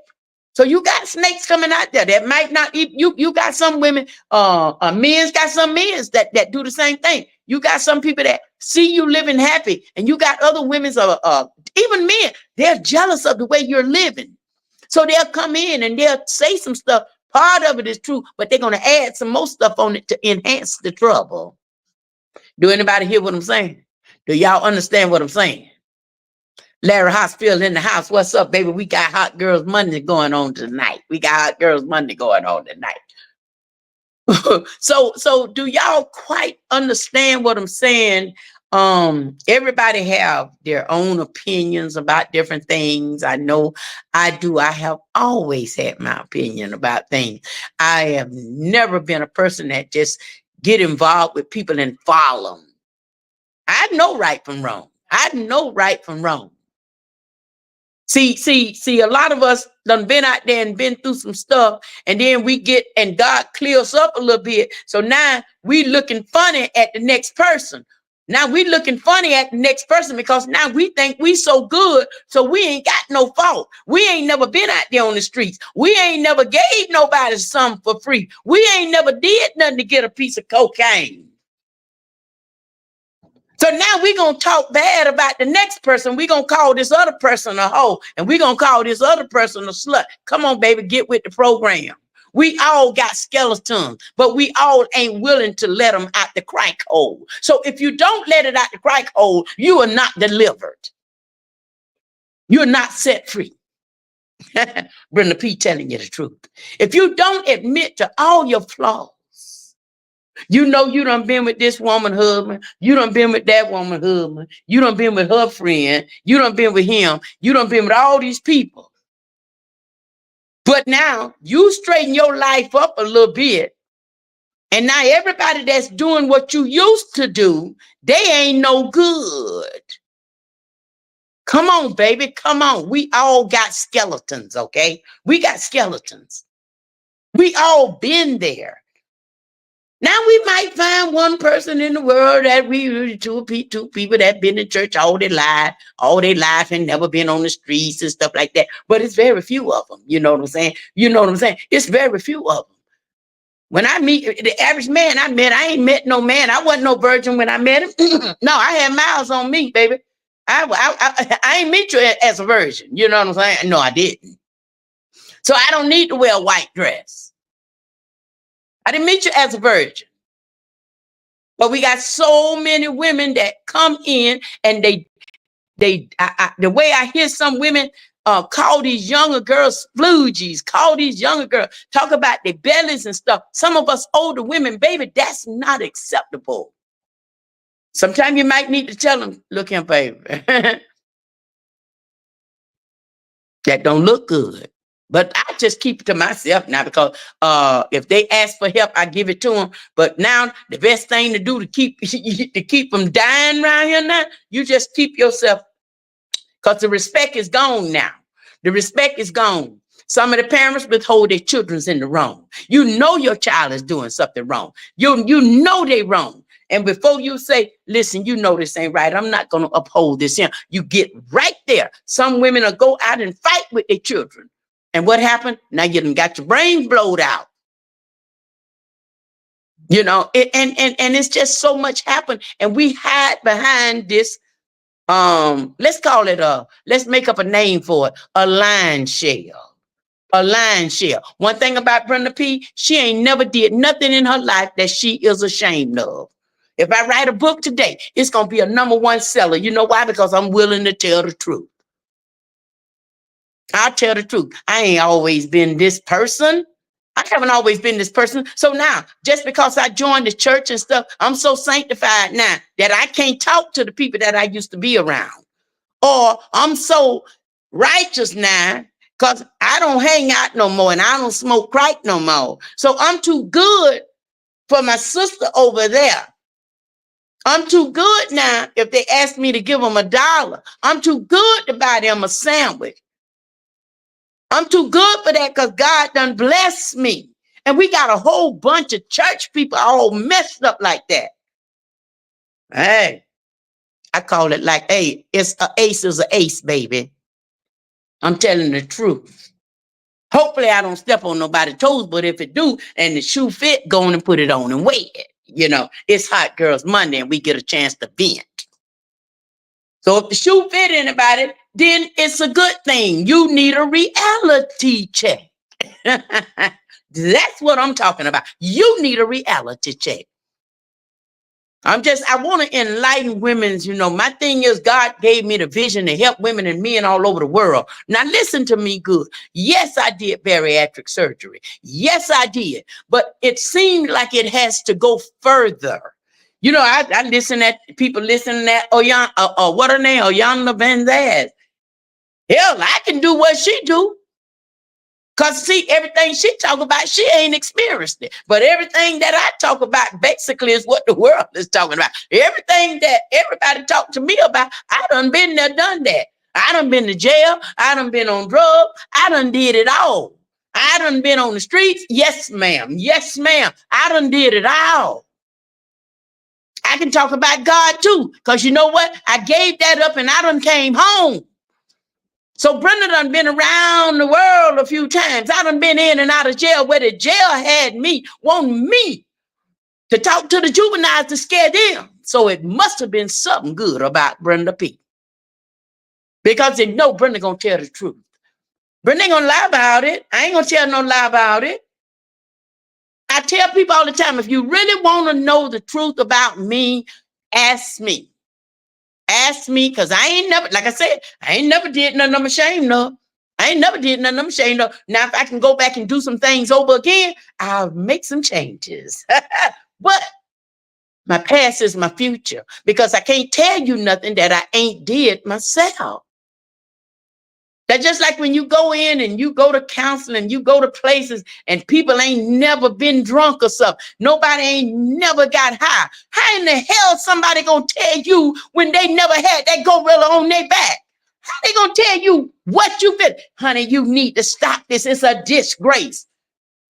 So you got snakes coming out there that might not eat. You got some women, men's got some men's that do the same thing. You got some people that see you living happy, and you got other women's, even men, they're jealous of the way you're living. So they'll come in and they'll say some stuff. Part of it is true, but they're going to add some more stuff on it to enhance the trouble. Do anybody hear what I'm saying? Do y'all understand what I'm saying? Larry Hospital in the house. What's up, baby? We got Hot Girls Monday going on tonight. We got Hot Girls Monday going on tonight. So do y'all quite understand what I'm saying? Everybody have their own opinions about different things. I know I do. I have always had my opinion about things. I have never been a person that just get involved with people and follow them. I know right from wrong. I know right from wrong. See, a lot of us done been out there and been through some stuff, and then we get, and God clears up a little bit. So now we looking funny at the next person. Now we looking funny at the next person because now we think we so good, so we ain't got no fault. We ain't never been out there on the streets. We ain't never gave nobody something for free. We ain't never did nothing to get a piece of cocaine. So now we going to talk bad about the next person. We going to call this other person a hoe, and we going to call this other person a slut. Come on, baby, get with the program. We all got skeletons, but we all ain't willing to let them out the crack hole. So if you don't let it out the crack hole, you are not delivered. You're not set free. Brenda P telling you the truth. If you don't admit to all your flaws, you know you done been with this woman husband, you done been with that woman husband, you done been with her friend, you done been with him, you done been with all these people. But now you straighten your life up a little bit, and now everybody that's doing what you used to do, they ain't no good. Come on, baby, come on. We all got skeletons, okay? We got skeletons. We all been there. Now we might find one person in the world that we two people that been in church all their life and never been on the streets and stuff like that. But it's very few of them. You know what I'm saying? You know what I'm saying? It's very few of them. When I meet the average man I met, I ain't met no man. I wasn't no virgin when I met him. No, I had miles on me, baby. I ain't meet you as a virgin. You know what I'm saying? No, I didn't. So I don't need to wear a white dress. I didn't meet you as a virgin. But we got so many women that come in and the way I hear some women call these younger girls sploogies, call these younger girls, talk about their bellies and stuff. Some of us older women, baby, that's not acceptable. Sometimes you might need to tell them, look here, baby, that don't look good. But I just keep it to myself now because if they ask for help, I give it to them. But now the best thing to do to keep them dying around here now, you just keep yourself, because the respect is gone now. The respect is gone. Some of the parents withhold their children's in the wrong. You know your child is doing something wrong. You know they wrong. And before you say, listen, you know this ain't right, I'm not going to uphold this here. You get right there. Some women will go out and fight with their children. And what happened? Now you done got your brain blowed out. You know, and it's just so much happened. And we hide behind this, let's call it let's make up a name for it, a line shell. A line shell. One thing about Brenda P, she ain't never did nothing in her life that she is ashamed of. If I write a book today, it's going to be a #1 seller. You know why? Because I'm willing to tell the truth. I'll tell the truth. I ain't always been this person. I haven't always been this person. So now, just because I joined the church and stuff, I'm so sanctified now that I can't talk to the people that I used to be around. Or I'm so righteous now because I don't hang out no more and I don't smoke crack no more. So I'm too good for my sister over there. I'm too good now if they ask me to give them $1. I'm too good to buy them a sandwich. I'm too good for that because God done blessed me. And we got a whole bunch of church people all messed up like that. Hey, I call it like, hey, it's an ace is an ace, baby. I'm telling the truth. Hopefully I don't step on nobody's toes, but if it do and the shoe fit, go on and put it on and wear it. You know, it's Hot Girls Monday and we get a chance to vent. So if the shoe fit anybody, then it's a good thing. You need a reality check. That's what I'm talking about. You need a reality check. I want to enlighten women's, my thing is God gave me the vision to help women and men all over the world. Now listen to me good. Yes, I did bariatric surgery. Yes, I did. But it seemed like it has to go further. I listen at people listening at what her name, Iyanla Vanzant. Hell, I can do what she do. Because, see, everything she talk about, she ain't experienced it. But everything that I talk about basically is what the world is talking about. Everything that everybody talk to me about, I done been there, done that. I done been to jail. I done been on drugs. I done did it all. I done been on the streets. Yes, ma'am. Yes, ma'am. I done did it all. I can talk about God too, because you know what? I gave that up and I done came home. So Brenda done been around the world a few times. I done been in and out of jail where the jail had me, wanting me to talk to the juveniles to scare them. So it must have been something good about Brenda P. Because they know Brenda gonna tell the truth. Brenda ain't gonna lie about it. I ain't gonna tell no lie about it. I tell people all the time, if you really want to know the truth about me, ask me. Ask me, because I ain't never, like I said, I ain't never did nothing I'm ashamed of. I ain't never did nothing I'm ashamed of. Now, if I can go back and do some things over again, I'll make some changes. But my past is my future, because I can't tell you nothing that I ain't did myself. That's just like when you go in and you go to counseling, you go to places and people ain't never been drunk or something. Nobody ain't never got high. How in the hell somebody gonna tell you when they never had that gorilla on their back? How they gonna tell you what you feel? Honey, you need to stop this. It's a disgrace.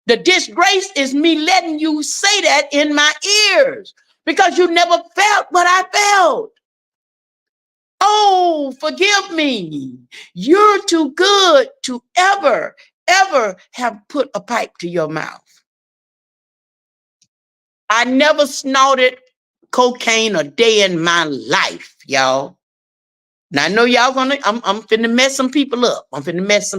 The disgrace is me letting you say that in my ears because you never felt what I felt. Oh, forgive me. You're too good to ever have put a pipe to your mouth. I never snorted cocaine a day in my life, y'all. Now I know y'all I'm finna mess some people up. I'm finna mess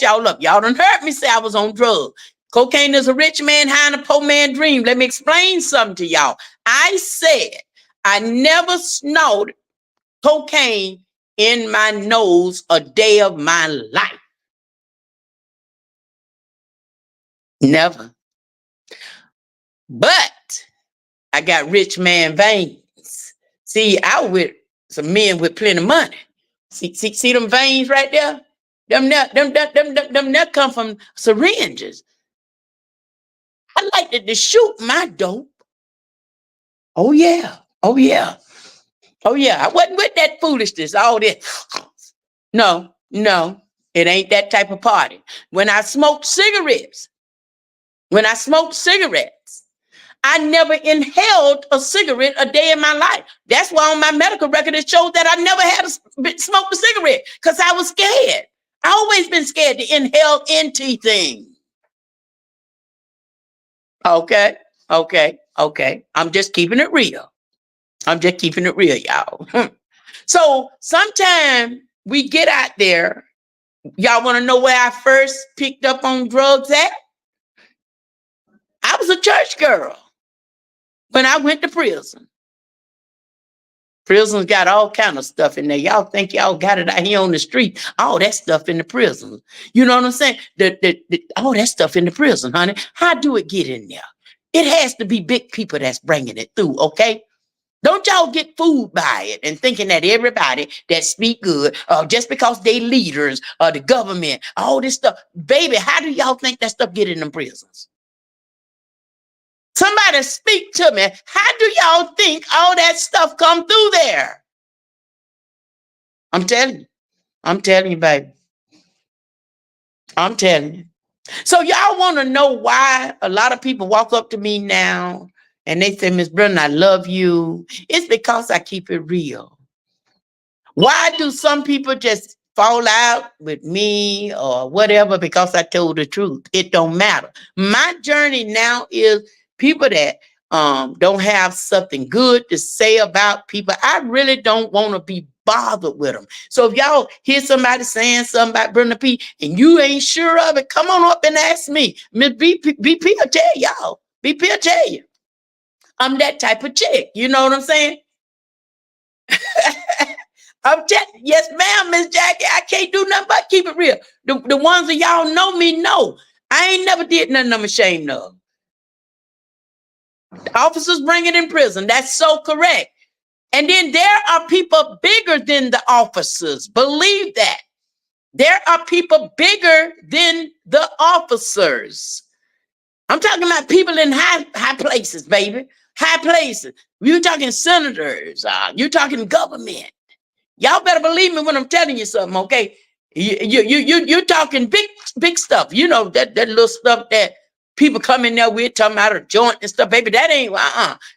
y'all up. Y'all done heard me say I was on drugs. Cocaine is a rich man high and a poor man dream. Let me explain something to y'all. I said I never snorted cocaine in my nose a day of my life. Never. But I got rich man veins. See, I was with some men with plenty of money. See them veins right there? Them that come from syringes. I like to shoot my dope. Oh yeah. Oh yeah. Oh yeah. I wasn't with that foolishness, all this. No, it ain't that type of party. When I smoked cigarettes, I never inhaled a cigarette a day in my life. That's why on my medical record it shows that I never had smoked a cigarette because I was scared. I always been scared to inhale anything. Okay. I'm just keeping it real. Y'all. So sometime we get out there. Y'all want to know where I first picked up on drugs at? I was a church girl when I went to prison. Prisons got all kind of stuff in there. Y'all think y'all got it out here on the street. All that stuff in the prison. You know what I'm saying? All that stuff in the prison, honey. How do it get in there? It has to be big people that's bringing it through, okay? Don't y'all get fooled by it and thinking that everybody that speak good, just because they leaders or the government, all this stuff. Baby, how do y'all think that stuff get in them prisons? Somebody speak to me. How do y'all think all that stuff come through there? I'm telling you, baby. I'm telling you. So y'all want to know why a lot of people walk up to me now and they say, Miss Brenda, I love you. It's because I keep it real. Why do some people just fall out with me or whatever because I told the truth? It don't matter. My journey now is people that don't have something good to say about people. I really don't want to be bothered with them. So if y'all hear somebody saying something about Brenda P and you ain't sure of it, come on up and ask me. Miss BP will tell y'all. BP will tell you. I'm that type of chick. You know what I'm saying? Yes, ma'am, Miss Jackie. I can't do nothing but keep it real. The ones of y'all know me know. I ain't never did nothing I'm ashamed of. The officers bring it in prison. That's so correct. And then there are people bigger than the officers. Believe that. There are people bigger than the officers. I'm talking about people in high places, baby. High places. You're talking senators. You're talking government. Y'all better believe me when I'm telling you something, okay? You're talking big stuff. You know, that little stuff that people come in there with talking about a joint and stuff, baby. That ain't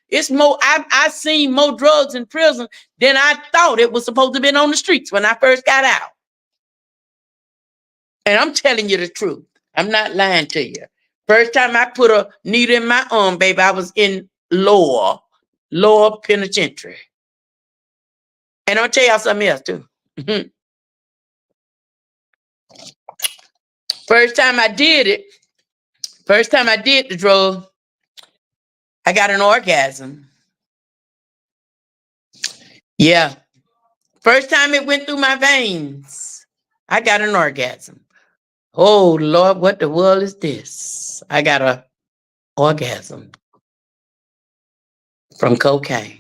It's more. I seen more drugs in prison than I thought it was supposed to be on the streets when I first got out. And I'm telling you the truth. I'm not lying to you. First time I put a needle in my arm, baby, I was in lower penitentiary. And I'll tell y'all something else too. First time I did the drug, I got an orgasm. Yeah. First time it went through my veins, I got an orgasm. Oh Lord, what the world is this? I got an orgasm from cocaine.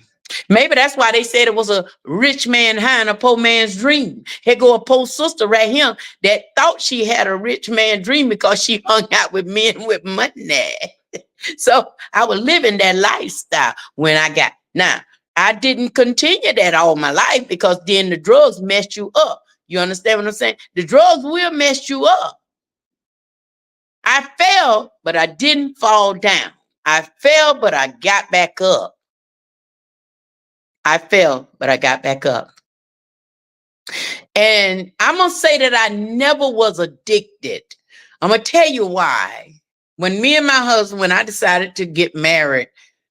Maybe that's why they said it was a rich man high and a poor man's dream. Here go a poor sister right here that thought she had a rich man dream because she hung out with men with money. So I was living that lifestyle when I got. Now, I didn't continue that all my life because then the drugs messed you up. You understand what I'm saying? The drugs will mess you up. I fell, but I didn't fall down. I fell, but I got back up. I fell, but I got back up. And I'm going to say that I never was addicted. I'm going to tell you why. When me and my husband, when I decided to get married,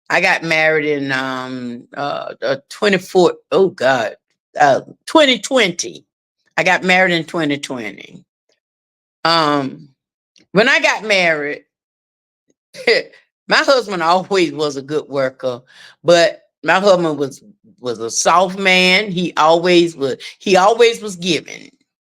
I got married in 2020. I got married in 2020. When I got married, my husband always was a good worker, but my husband was a soft man. He always was giving.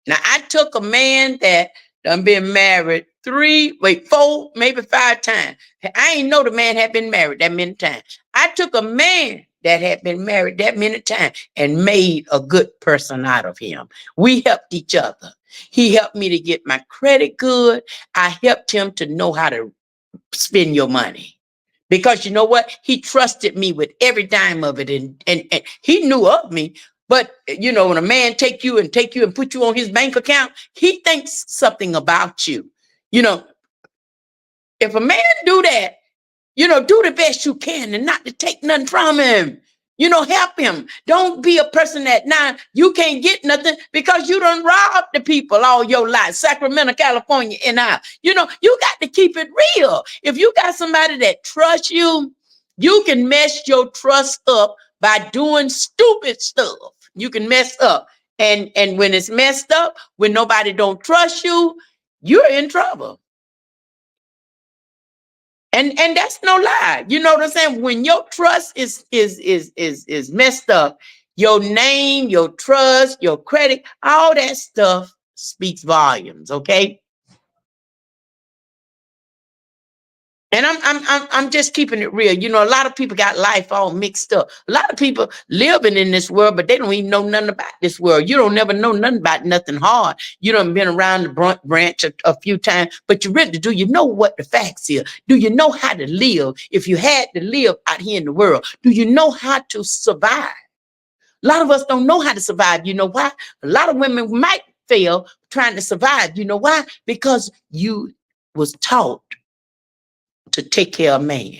Now I took a man that done been married 4, maybe 5 times. I ain't know the man had been married that many times. I took a man that had been married that many times and made a good person out of him. We helped each other. He helped me to get my credit good. I helped him to know how to spend your money. Because you know what? He trusted me with every dime of it. And he knew of me. But, you know, when a man take you and put you on his bank account, he thinks something about you. You know, if a man do that, you know, do the best you can and not to take nothing from him. You know, help him. Don't be a person that now you can't get nothing because you done robbed the people all your life. Sacramento, California, and I. You know, you got to keep it real. If you got somebody that trusts you, you can mess your trust up by doing stupid stuff. You can mess up. And when it's messed up, when nobody don't trust you, you're in trouble. And that's no lie. You know what I'm saying? When your trust is messed up, your name, your trust, your credit, all that stuff speaks volumes, okay? And I'm just keeping it real. You know, a lot of people got life all mixed up. A lot of people living in this world, but they don't even know nothing about this world. You don't never know nothing about nothing hard. You done been around the branch a few times, but you really do. You know what the facts is? Do you know how to live? If you had to live out here in the world, do you know how to survive? A lot of us don't know how to survive. You know why? A lot of women might fail trying to survive. You know why? Because you was taught to take care of man.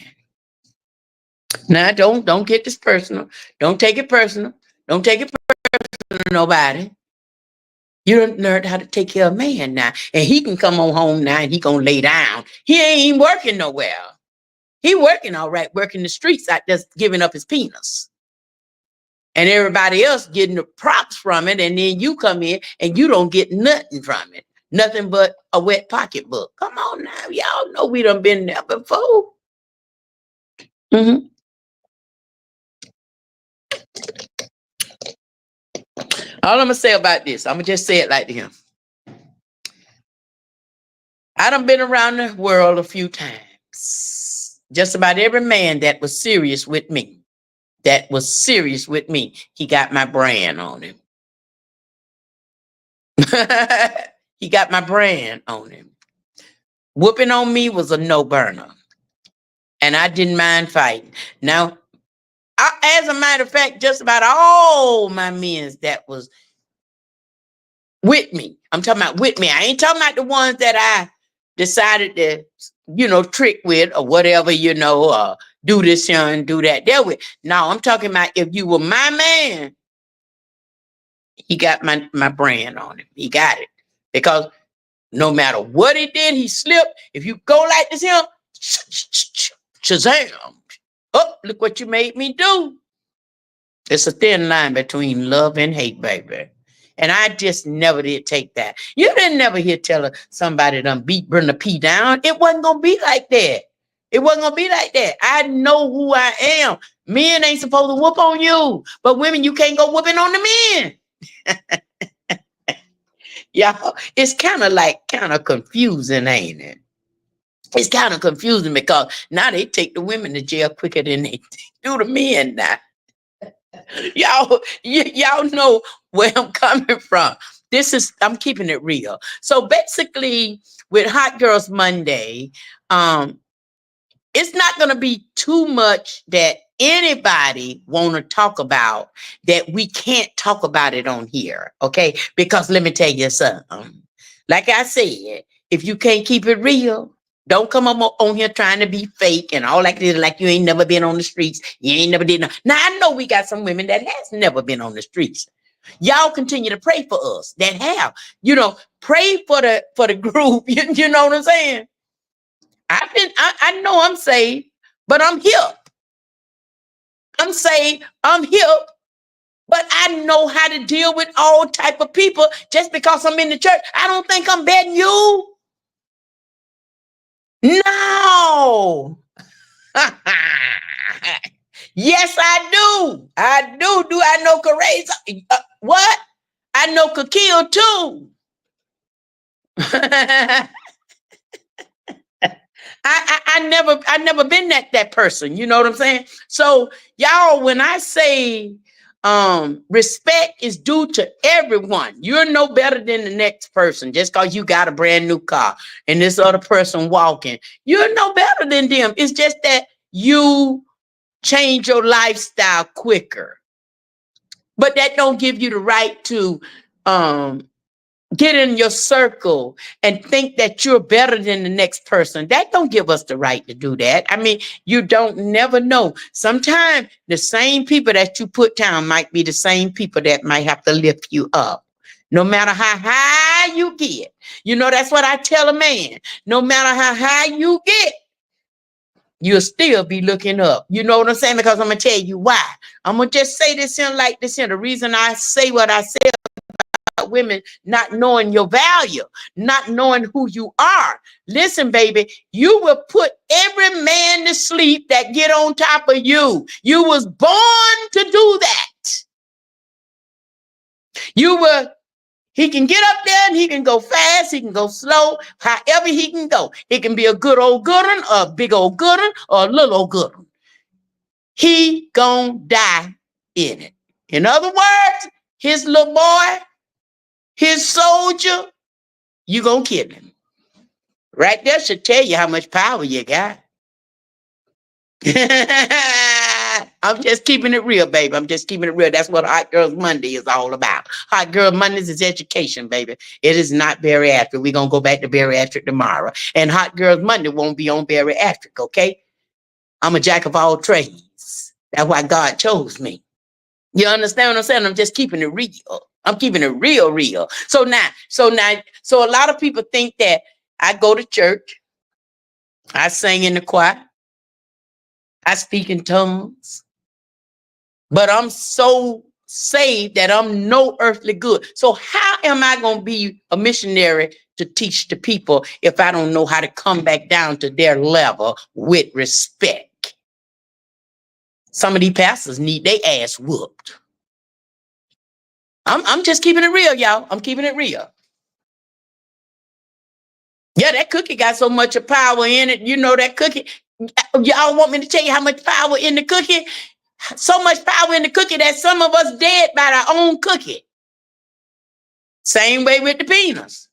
Now, don't get this personal. Don't take it personal. Don't take it personal to nobody. You don't learn how to take care of man now. And he can come on home now and he gonna lay down. He ain't even working nowhere. He working all right, working the streets out there giving up his penis. And everybody else getting the props from it. And then you come in and you don't get nothing from it. Nothing but a wet pocketbook. Come on now. Y'all know we done been there before. Mm-hmm. All I'm going to say about this, I'm going to just say it like him. I done been around the world a few times. Just about every man that was serious with me, he got my brand on him. He got my brand on him. Whooping on me was a no-burner. And I didn't mind fighting. Now, as a matter of fact, just about all my men that was with me. I'm talking about with me. I ain't talking about the ones that I decided to, trick with or whatever, do this here and do that there with. No, I'm talking about if you were my man, he got my brand on him. He got it. Because no matter what he did, he slipped. If you go like this here, Shazam. Oh, look what you made me do. It's a thin line between love and hate, baby. And I just never did take that. You didn't never hear tell somebody done burn the pea down. It wasn't going to be like that. It wasn't going to be like that. I know who I am. Men ain't supposed to whoop on you. But women, you can't go whooping on the men. Y'all, it's kind of confusing, ain't it? It's kind of confusing because now they take the women to jail quicker than they do the men now. Y'all know where I'm coming from. I'm keeping it real. So basically with Hot Girls Monday, it's not going to be too much that anybody want to talk about that we can't talk about it on here. Okay. Because let me tell you something. Like I said, if you can't keep it real, don't come on here trying to be fake and all like this, like you ain't never been on the streets. You ain't never did. Now, I know we got some women that has never been on the streets. Y'all continue to pray for us that have. Pray for the group. You know what I'm saying? I know I'm saved, but I'm hip. I'm saved, I'm hip, but I know how to deal with all type of people. Just because I'm in the church, I don't think I'm better than you. No. Yes, I do. I do. Do I know Crazy? What? I know could kill too. I never been that person. You know what I'm saying? So y'all, when I say respect is due to everyone, you're no better than the next person just because you got a brand new car and this other person walking. You're no better than them. It's just that you change your lifestyle quicker. But that don't give you the right to get in your circle and think that you're better than the next person. That don't give us the right to do that. I mean, you don't never know. Sometimes the same people that you put down might be the same people that might have to lift you up. No matter how high you get. That's what I tell a man. No matter how high you get, you'll still be looking up. You know what I'm saying? Because I'm going to tell you why. I'm going to just say this in like this here. The reason I say what I say about women not knowing your value, not knowing who you are. Listen, baby, you will put every man to sleep that get on top of you. You was born to do that. He can get up there and he can go fast, he can go slow, however he can go. It can be a good old good one, a big old good one, or a little old good one. He gonna die in it. In other words, his little boy, his soldier, you gonna kill him. Right there should tell you how much power you got. I'm just keeping it real, baby. I'm just keeping it real. That's what Hot Girls Monday is all about. Hot Girl Mondays is education, baby. It is not bariatric. We're going to go back to bariatric tomorrow. And Hot Girls Monday won't be on bariatric, okay? I'm a jack of all trades. That's why God chose me. You understand what I'm saying? I'm just keeping it real. I'm keeping it real. So a lot of people think that I go to church, I sing in the choir, I speak in tongues, but I'm so saved that I'm no earthly good. So how am I going to be a missionary to teach the people if I don't know how to come back down to their level with respect? Some of these pastors need their ass whooped. I'm just keeping it real, y'all. I'm keeping it real. Yeah, that cookie got so much power in it. That cookie. Y'all want me to tell you how much power in the cookie? So much power in the cookie that some of us dead by our own cookie. Same way with the peanuts.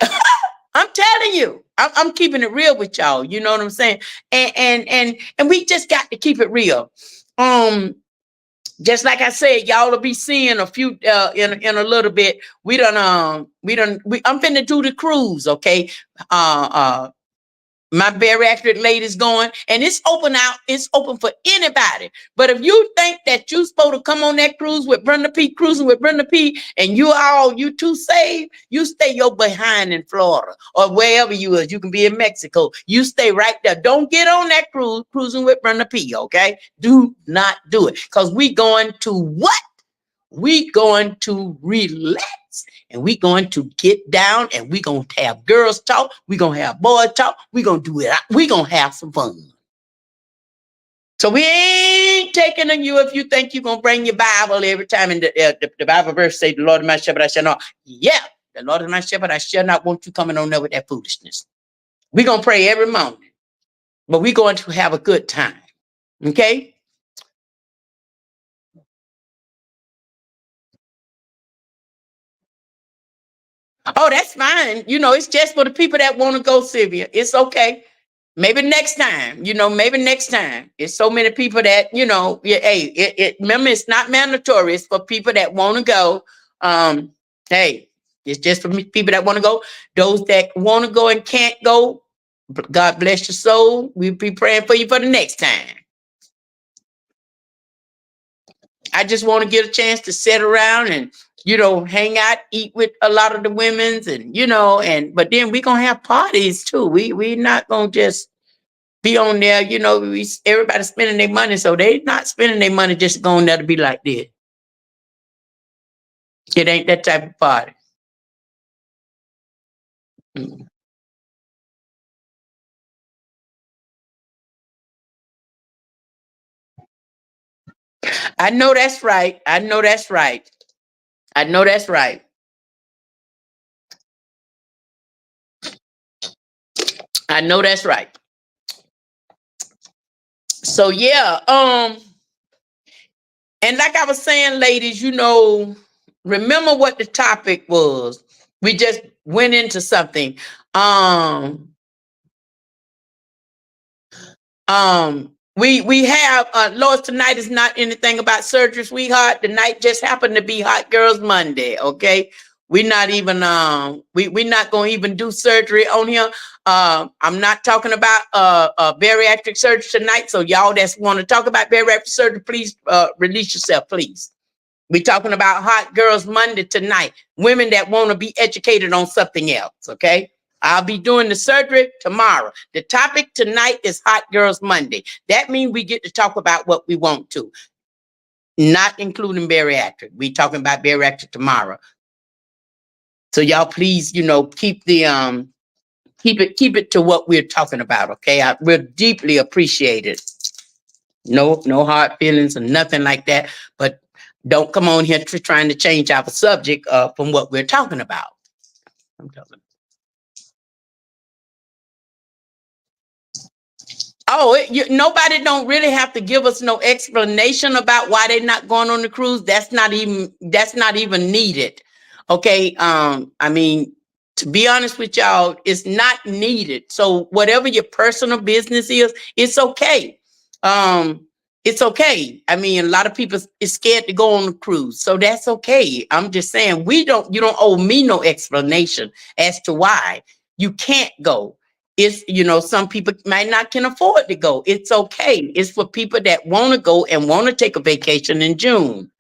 I'm telling you, I'm keeping it real with y'all. You know what I'm saying? And we just got to keep it real. Just like I said, y'all will be seeing a few in a little bit. I'm finna do the cruise, okay? My bariatric lady's going, and it's open out. It's open for anybody. But if you think that you supposed to come on that cruise with Brenda P, cruising with Brenda P, and you too saved, you stay your behind in Florida or wherever you is. You can be in Mexico. You stay right there. Don't get on that cruise cruising with Brenda P. Okay, do not do it, because we going to what? We going to relax. And we going to get down, and we going to have girls talk. We going to have boys talk. We going to do it. We going to have some fun. So we ain't taking on you if you think you're going to bring your Bible every time. And the Bible verse say, the Lord is my shepherd, I shall not. Yeah, the Lord is my shepherd, I shall not want you coming on there with that foolishness. We're going to pray every morning, but we're going to have a good time. Okay? Oh, that's fine. It's just for the people that want to go, Sylvia. It's okay. Maybe next time, maybe next time. It's so many people that, hey, remember, it's not mandatory. It's for people that want to go. Hey, it's just for people that want to go. Those that want to go and can't go, God bless your soul. We'll be praying for you for the next time. I just want to get a chance to sit around and, hang out, eat with a lot of the women's and, but then we're going to have parties too. We're not going to just be on there, everybody's spending their money. So they not spending their money just going there to be like this. It ain't that type of party. I know that's right. I know that's right. I know that's right. I know that's right. So yeah, and like I was saying, ladies, remember what the topic was. We just went into something. We have Lois, tonight is not anything about surgery, sweetheart. The night just happened to be Hot Girls Monday. Okay. We're not even we're not gonna even do surgery on here. I'm not talking about bariatric surgery tonight. So y'all that want to talk about bariatric surgery, please release yourself, please. We're talking about Hot Girls Monday tonight. Women that want to be educated on something else. Okay. I'll be doing the surgery tomorrow. The topic tonight is Hot Girls Monday. That means we get to talk about what we want to, not including bariatric. We're talking about bariatric tomorrow. So y'all please, keep the keep it to what we're talking about. Okay. We're deeply appreciated. No hard feelings or nothing like that. But don't come on here trying to change our subject from what we're talking about. I'm telling you. Oh, nobody don't really have to give us no explanation about why they're not going on the cruise. That's not even needed. Okay. I mean, to be honest with y'all, it's not needed. So whatever your personal business is, it's okay. It's okay. I mean, a lot of people is scared to go on the cruise. So that's okay. I'm just saying you don't owe me no explanation as to why you can't go. It's, some people might not can afford to go. It's okay. It's for people that want to go and want to take a vacation in June.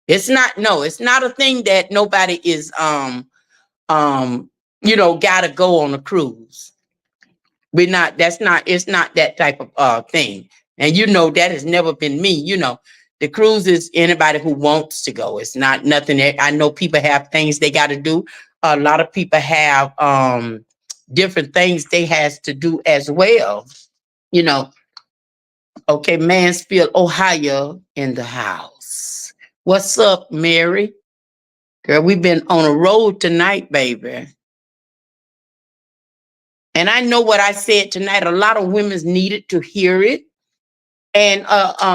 It's not a thing that nobody is, gotta go on a cruise. It's not that type of thing. And that has never been me. The cruise is anybody who wants to go. It's not nothing that I know people have things they got to do. A lot of people have, different things they has to do as well. Okay, Mansfield, Ohio in the house. What's up, Mary? Girl, we've been on a road tonight, baby. And I know what I said tonight. A lot of women needed to hear it. And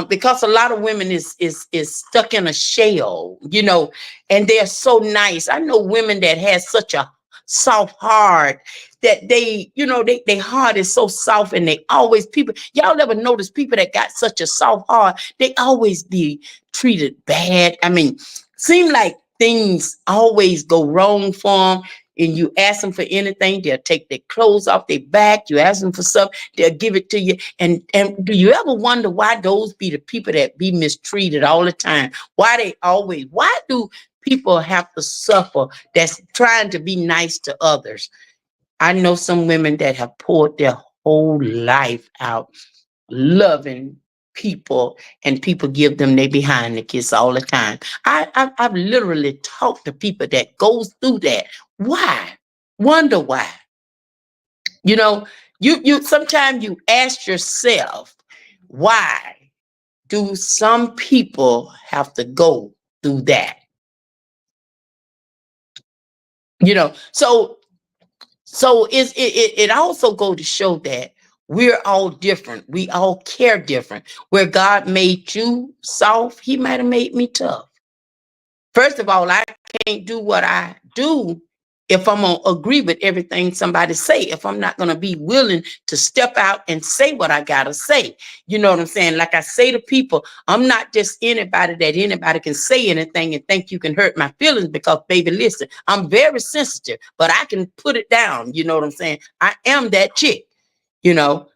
because a lot of women is stuck in a shell, and they're so nice. I know women that has such a soft heart that they, you know, they heart is so soft, and they always people. Y'all ever notice people that got such a soft heart? They always be treated bad. I mean, seem like things always go wrong for them. And you ask them for anything, they'll take their clothes off their back. You ask them for something, they'll give it to you. And do you ever wonder why those be the people that be mistreated all the time? Why do people have to suffer that's trying to be nice to others? I know some women that have poured their whole life out loving people, and people give them their behind the kiss all the time. I've literally talked to people that goes through that. Why? Wonder why. You know, you sometimes you ask yourself, why do some people have to go through that? You know, so it also go to show that we're all different. We all care different. Where God made you soft, he might have made me tough. First of all, I can't do what I do if I'm gonna agree with everything somebody say, if I'm not gonna be willing to step out and say what I gotta say. You know what I'm saying? Like I say to people, I'm not just anybody that anybody can say anything and think you can hurt my feelings, because baby, listen, I'm very sensitive, but I can put it down. You know what I'm saying? I am that chick, you know.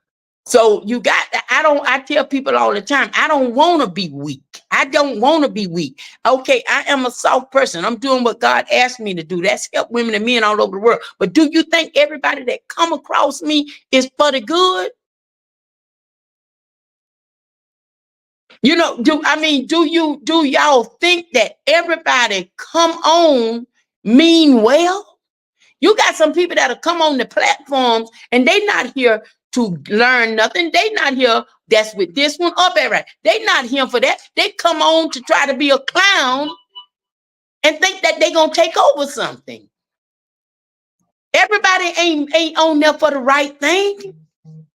So I tell people all the time, I don't want to be weak. I don't want to be weak. Okay, I am a soft person. I'm doing what God asked me to do. That's help women and men all over the world. But do you think everybody that come across me is for the good? You know, do y'all think that everybody come on mean well? You got some people that'll come on the platforms and they not here to learn nothing. They not here. That's with this one up there, right? They not here for that. They come on to try to be a clown and think that they gonna take over something. Everybody ain't on there for the right thing.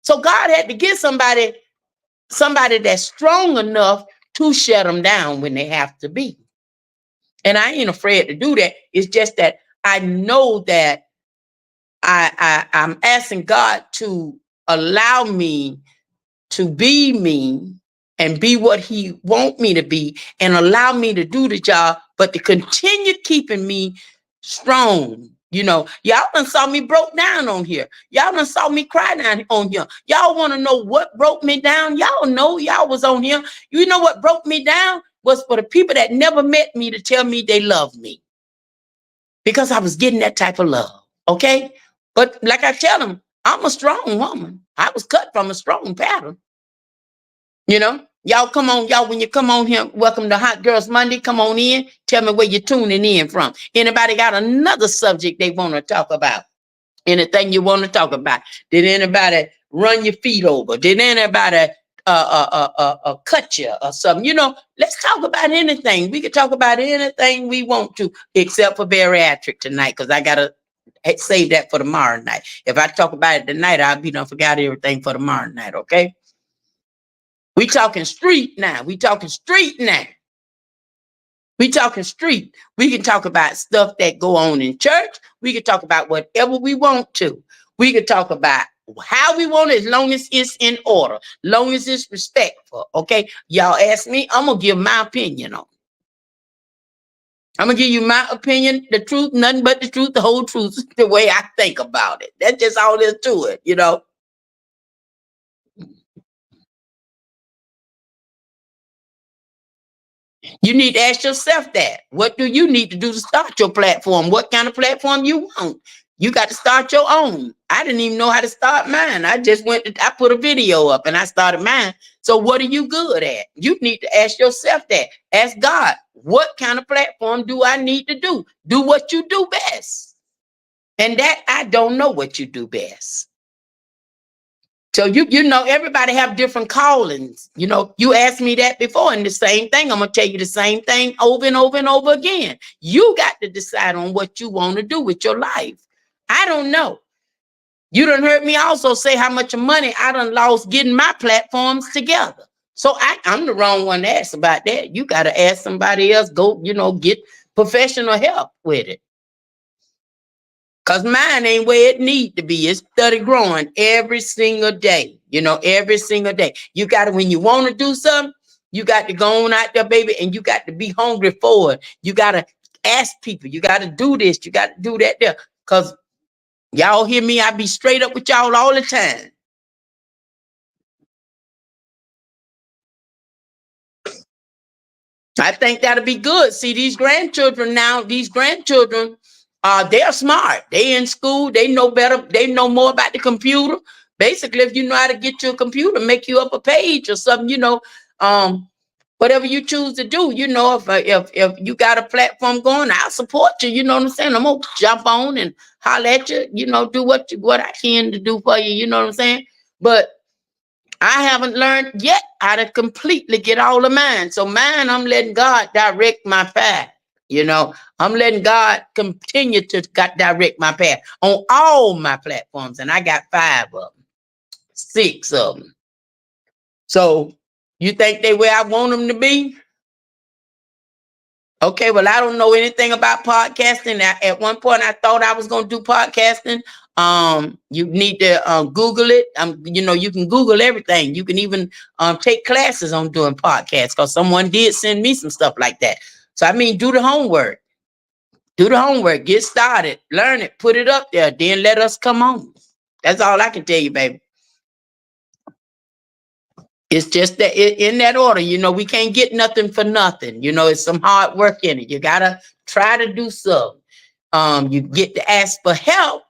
So God had to get somebody that's strong enough to shut them down when they have to be. And I ain't afraid to do that. It's just that I know that I'm asking God to allow me to be me and be what he want me to be, and allow me to do the job, but to continue keeping me strong. You know, y'all done saw me broke down on here. Y'all done saw me cry down on here. Y'all want to know what broke me down? Y'all know, y'all was on here. You know what broke me down was for the people that never met me to tell me they love me, because I was getting that type of love. Okay. But like I tell them, I'm a strong woman. I was cut from a strong pattern. You know, y'all come on, y'all, when you come on here, welcome to Hot Girls Monday. Come on in. Tell me where you're tuning in from. Anybody got another subject they want to talk about? Anything you want to talk about? Did anybody run your feet over? Did anybody cut you or something? You know, let's talk about anything. We can talk about anything we want to, except for bariatric tonight, because I gotta save that for tomorrow night. If I talk about it tonight, I'll be done forgot everything for tomorrow night. Okay. We talking street now. We talking street now. We talking street. We can talk about stuff that go on in church. We can talk about whatever we want to. We can talk about how we want it, as long as it's in order, long as it's respectful. Okay. Y'all ask me, I'm gonna give my opinion on it. I'm gonna give you my opinion, the truth, nothing but the truth, the whole truth, the way I think about it. That's just all there is to it, you know. You need to ask yourself that. What do you need to do to start your platform? What kind of platform you want? You got to start your own. I didn't even know how to start mine. I put a video up and I started mine. So what are you good at? You need to ask yourself that. Ask God, what kind of platform do I need to do? Do what you do best. And that I don't know what you do best. So you know, everybody have different callings. You know, you asked me that before, and the same thing. I'm gonna tell you the same thing over and over and over again. You got to decide on what you want to do with your life. I don't know. You done heard me also say how much money I done lost getting my platforms together. So I'm the wrong one to ask about that. You got to ask somebody else. Go, you know, get professional help with it. Cause mine ain't where it need to be. It's study growing every single day. Every single day. You got to, when you want to do something, you got to go on out there, baby, and you got to be hungry for it. You got to ask people. You got to do this. You got to do that there. Cause y'all hear me? I be straight up with y'all all the time. I think that'll be good. See, these grandchildren now, they're smart. They in school. They know better. They know more about the computer. Basically, if you know how to get your computer, make you up a page or something, whatever you choose to do, if you got a platform going, I'll support you. You know what I'm saying? I'm gonna jump on and holler at you. Do what I can to do for you. You know what I'm saying? But I haven't learned yet how to completely get all of mine. So mine, I'm letting God direct my path. I'm letting God continue to direct my path on all my platforms. And I got 5 of them, 6 of them. So you think they where I want them to be? Okay, well, I don't know anything about podcasting. At one point, I thought I was going to do podcasting. You need to Google it. You can Google everything. You can even take classes on doing podcasts, because someone did send me some stuff like that. So, I mean, do the homework. Do the homework. Get started. Learn it. Put it up there. Then let us come on. That's all I can tell you, baby. It's just that in that order, we can't get nothing for nothing. It's some hard work in it. You got to try to do something. You get to ask for help.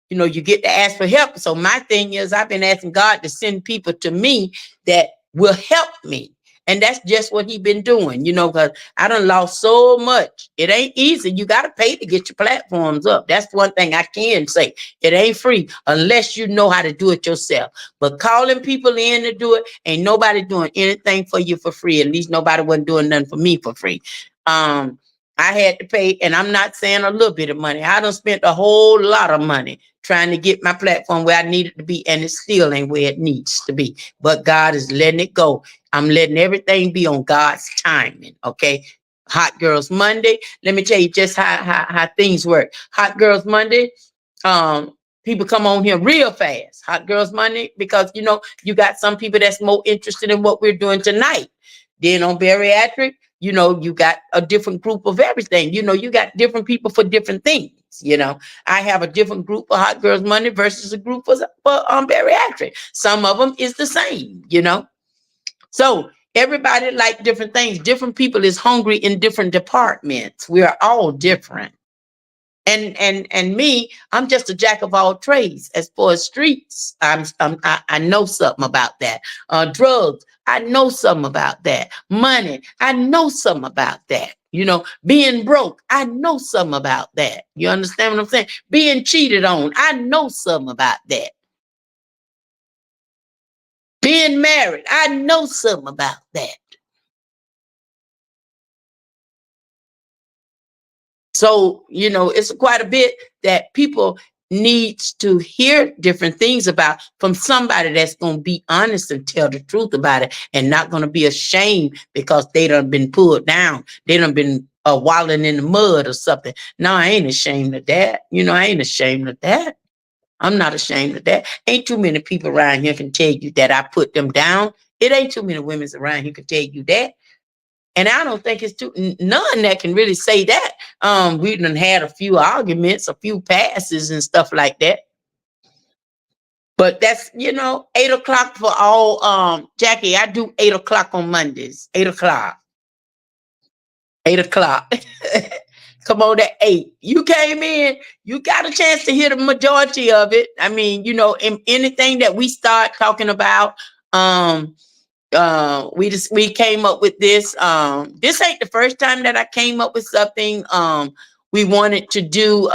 You get to ask for help. So my thing is, I've been asking God to send people to me that will help me. And that's just what he's been doing, because I done lost so much. It ain't easy. You got to pay to get your platforms up. That's one thing I can say. It ain't free unless you know how to do it yourself. But calling people in to do it, ain't nobody doing anything for you for free. At least nobody wasn't doing nothing for me for free. I had to pay, and I'm not saying a little bit of money. I done spent a whole lot of money trying to get my platform where I need it to be, and it still ain't where it needs to be. But God is letting it go. I'm letting everything be on God's timing, okay? Hot Girls Monday. Let me tell you just how things work. Hot Girls Monday, people come on here real fast. Hot Girls Monday, because, you got some people that's more interested in what we're doing tonight. Then on bariatric, you got a different group of everything. You got different people for different things. I have a different group for Hot Girls Monday versus a group for bariatric. Some of them is the same, So everybody like different things. Different people is hungry in different departments. We are all different. And me, I'm just a jack of all trades. As far as streets, I know something about that. Drugs, I know something about that. Money, I know something about that. Being broke, I know something about that. You understand what I'm saying? Being cheated on, I know something about that. Being married, I know something about that. So, it's quite a bit that people needs to hear different things about from somebody that's going to be honest and tell the truth about it, and not going to be ashamed because they done been pulled down. They done been wallowing in the mud or something. No, I ain't ashamed of that. I ain't ashamed of that. I'm not ashamed of that. Ain't too many people around here can tell you that I put them down. It ain't too many women around here can tell you that. And I don't think it's none that can really say that. We done had a few arguments, a few passes and stuff like that. But that's, 8 o'clock for all. Jackie, I do 8 o'clock on Mondays. 8 o'clock. 8 o'clock. Come on at 8. You came in, you got a chance to hear the majority of it. I mean, in anything that we start talking about, we came up with this. This ain't the first time that I came up with something. We wanted to do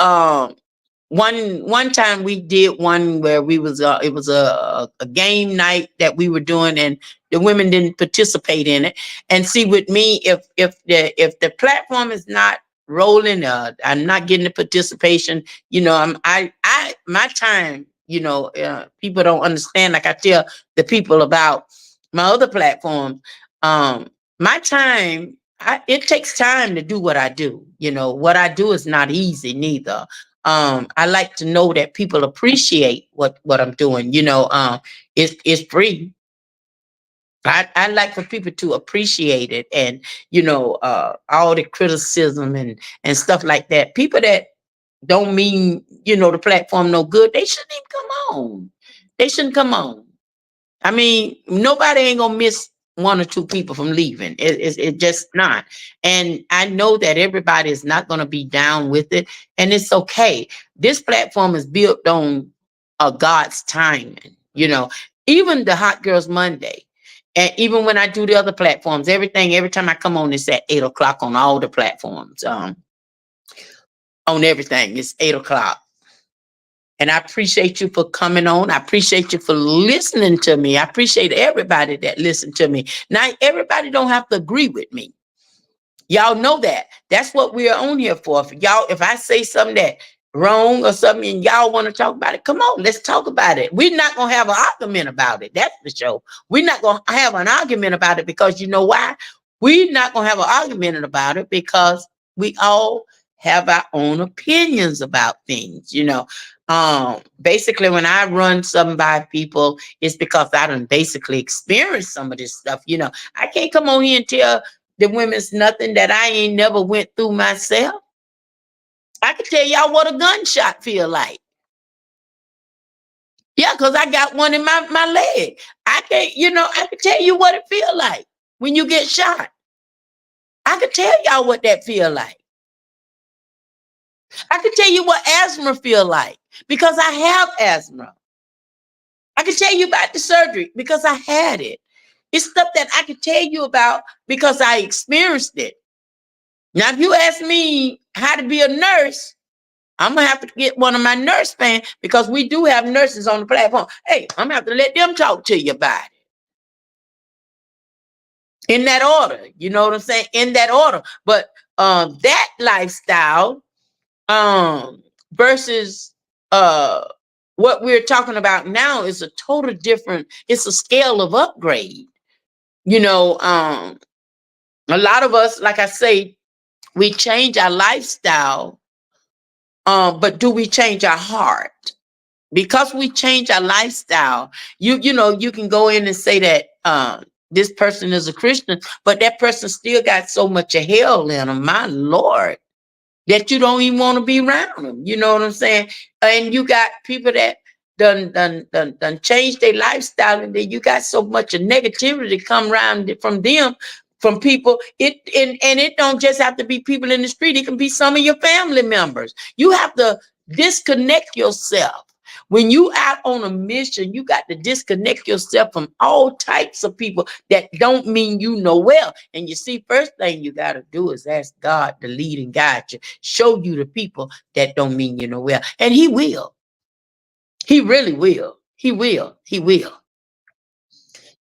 one time we did one where it was a game night that we were doing, and the women didn't participate in it. And see, with me, if the platform is not rolling, I'm not getting the participation, my time, people don't understand. Like I tell the people about my other platform, my time, it takes time to do what I do. What I do is not easy neither. I like to know that people appreciate what I'm doing. It's free. I like for people to appreciate it, and all the criticism and stuff like that. People that don't mean the platform no good, they shouldn't even come on. They shouldn't come on. I mean, nobody ain't gonna miss one or two people from leaving. It just not. And I know that everybody is not gonna be down with it, and it's okay. This platform is built on God's timing. Even the Hot Girls Monday, and even when I do the other platforms, every time I come on, it's at 8 o'clock on all the platforms. On everything, it's 8 o'clock. And I appreciate you for coming on. I appreciate you for listening to me. I appreciate everybody that listened to me. Now, everybody don't have to agree with me. Y'all know that. That's what we're on here for. If I say something that wrong or something and y'all want to talk about it, come on, let's talk about it. We're not going to have an argument about it. That's the show. We're not going to have an argument about it because you know why? We're not going to have an argument about it because we all have our own opinions about things. Basically, when I run something by people, it's because I done basically experienced some of this stuff. I can't come on here and tell the women's nothing that I ain't never went through myself. I can tell y'all what a gunshot feel like. Yeah, because I got one in my leg. I can tell you what it feel like when you get shot. I can tell y'all what that feel like. I can tell you what asthma feel like because I have asthma. I can tell you about the surgery because I had it. It's stuff that I can tell you about because I experienced it. Now, if you ask me how to be a nurse, I'm going to have to get one of my nurse fans because we do have nurses on the platform. Hey, I'm going to have to let them talk to you about it. In that order. You know what I'm saying? In that order. But that lifestyle versus what we're talking about now is a total different, it's a scale of upgrade. A lot of us, like I say, we change our lifestyle, but do we change our heart? Because we change our lifestyle, you can go in and say that this person is a Christian, but that person still got so much of hell in them, my Lord, that you don't even want to be around them. You know what I'm saying? And you got people that done change their lifestyle, and then you got so much of negativity come around from them, from people. It don't just have to be people in the street. It can be some of your family members. You have to disconnect yourself. When you out on a mission, you got to disconnect yourself from all types of people that don't mean you know well. And you see, first thing you got to do is ask God to lead and guide you, show you the people that don't mean you know well. And he will. He really will. He will. He will.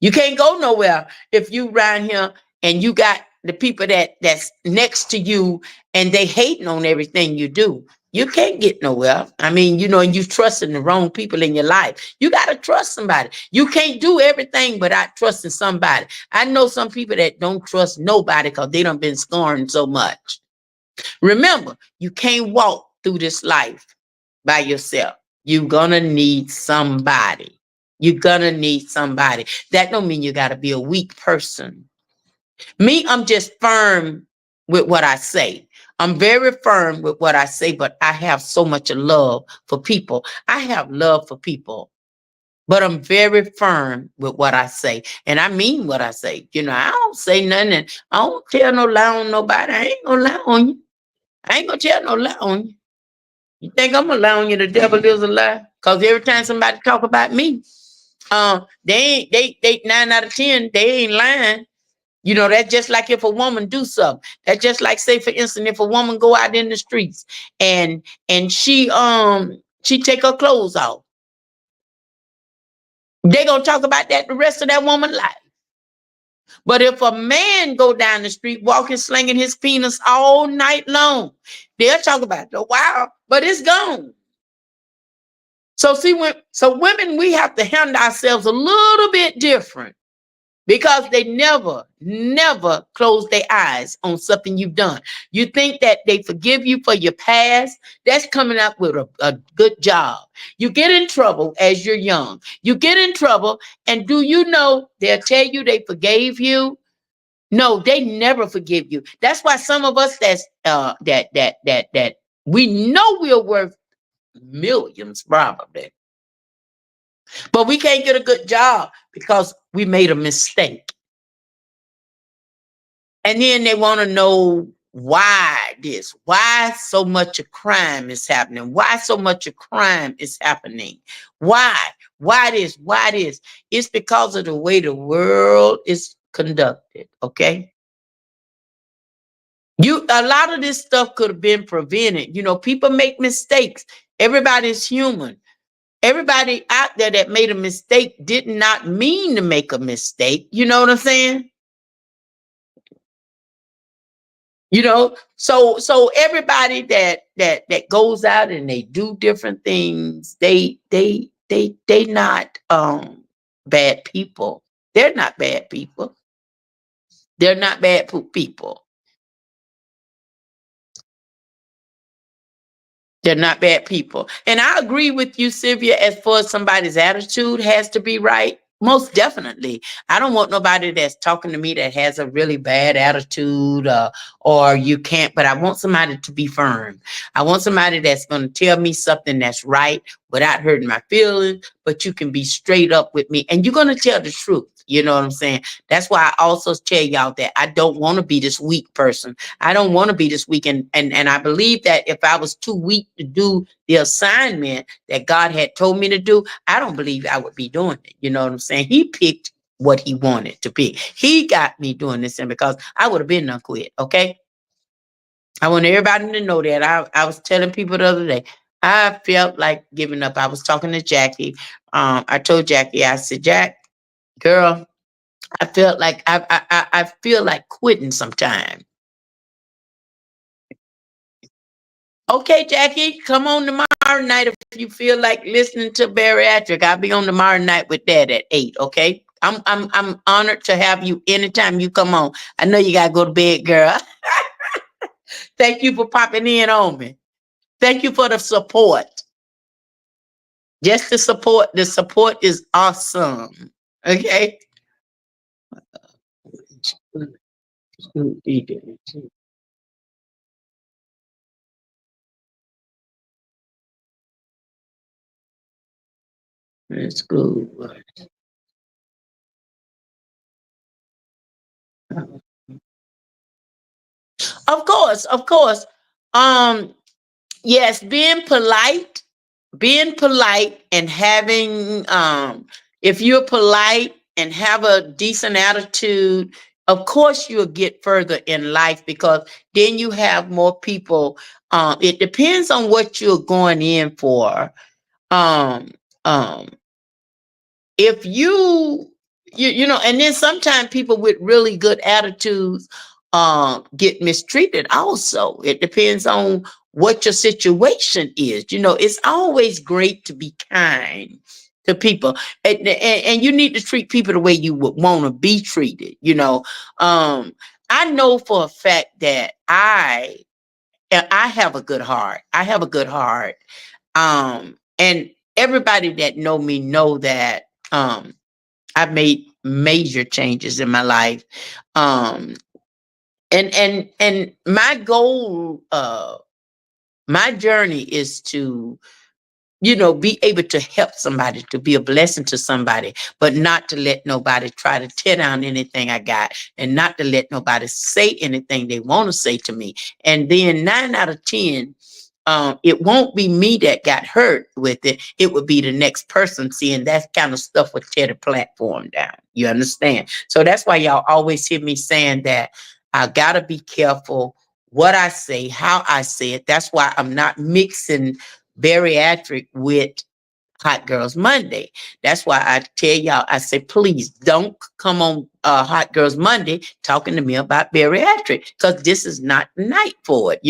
You can't go nowhere if you around here and you got the people that's next to you and they hating on everything you do. You can't get nowhere. I mean, and you trusting the wrong people in your life. You got to trust somebody. You can't do everything without trusting somebody. I know some people that don't trust nobody because they done been scorned so much. Remember, you can't walk through this life by yourself. You're going to need somebody. You're going to need somebody. That don't mean you got to be a weak person. Me, I'm just firm with what I say. I'm very firm with what I say, but I have so much love for people. I have love for people, but I'm very firm with what I say. And I mean what I say. I don't say nothing. And I don't tell no lie on nobody. I ain't gonna lie on you. I ain't gonna tell no lie on you. You think I'm gonna lie on you? The devil is a lie. Because every time somebody talk about me, they 9 out of 10, they ain't lying. That's just like if a woman do something. That's just like, say, for instance, if a woman go out in the streets and she take her clothes off. They gonna talk about that the rest of that woman's life. But if a man go down the street walking, slinging his penis all night long, they'll talk about it. Wow, but it's gone. So women, we have to handle ourselves a little bit different. because they never close their eyes on something you've done. You think that they forgive you for your past? That's coming up with a good job. You get in trouble as you're young. You get in trouble, and do you know they'll tell you they forgave you? No, they never forgive you. That's why some of us that we know we're worth millions probably, but we can't get a good job because we made a mistake. And then they want to know why so much of crime is happening, why so much of crime is happening, why this. It's because of the way the world is conducted. Okay, a lot of this stuff could have been prevented. People make mistakes. Everybody's human. Everybody out there that made a mistake did not mean to make a mistake. You know what I'm saying? So everybody that goes out and they do different things, they not bad people. They're not bad people. They're not bad people. They're not bad people. And I agree with you, Sylvia, as far as somebody's attitude has to be right. Most definitely. I don't want nobody that's talking to me that has a really bad attitude, or you can't, but I want somebody to be firm. I want somebody that's going to tell me something that's right without hurting my feelings, but you can be straight up with me and you're going to tell the truth. You know what I'm saying? That's why I also tell y'all that I don't want to be this weak person. I don't want to be this weak. And I believe that if I was too weak to do the assignment that God had told me to do, I don't believe I would be doing it. You know what I'm saying? He picked what he wanted to pick. He got me doing this, and because I would have been done quit. Okay. I want everybody to know that. I was telling people the other day, I felt like giving up. I was talking to Jackie. I told Jackie, I said, Jack, girl, I felt like I feel like quitting sometime. Okay, Jackie, come on tomorrow night if you feel like listening to bariatric. I'll be on tomorrow night with that at 8. Okay. I'm honored to have you anytime you come on. I know you gotta go to bed, girl. Thank you for popping in on me. Thank you for the support. Just the support. The support is awesome. Okay. That's good. Of course, of course. Um, yes, being polite and having if you're polite and have a decent attitude, of course you'll get further in life because then you have more people. It depends on what you're going in for. Um, um, if and then sometimes people with really good attitudes get mistreated also. It depends on what your situation is. It's always great to be kind to people, and you need to treat people the way you would want to be treated. I know for a fact that I have a good heart. I have a good heart. And everybody that know me know that I've made major changes in my life. And my goal, my journey is to, be able to help somebody, to be a blessing to somebody, but not to let nobody try to tear down anything I got, and not to let nobody say anything they want to say to me. And then 9 out of 10, it won't be me that got hurt with it. It would be the next person seeing that kind of stuff would tear the platform down. You understand? So that's why y'all always hear me saying that I gotta be careful what I say, how I say it. That's why I'm not mixing bariatric with Hot Girls Monday. That's why I tell y'all, I say, please don't come on Hot Girls Monday talking to me about bariatric, because this is not the night for it.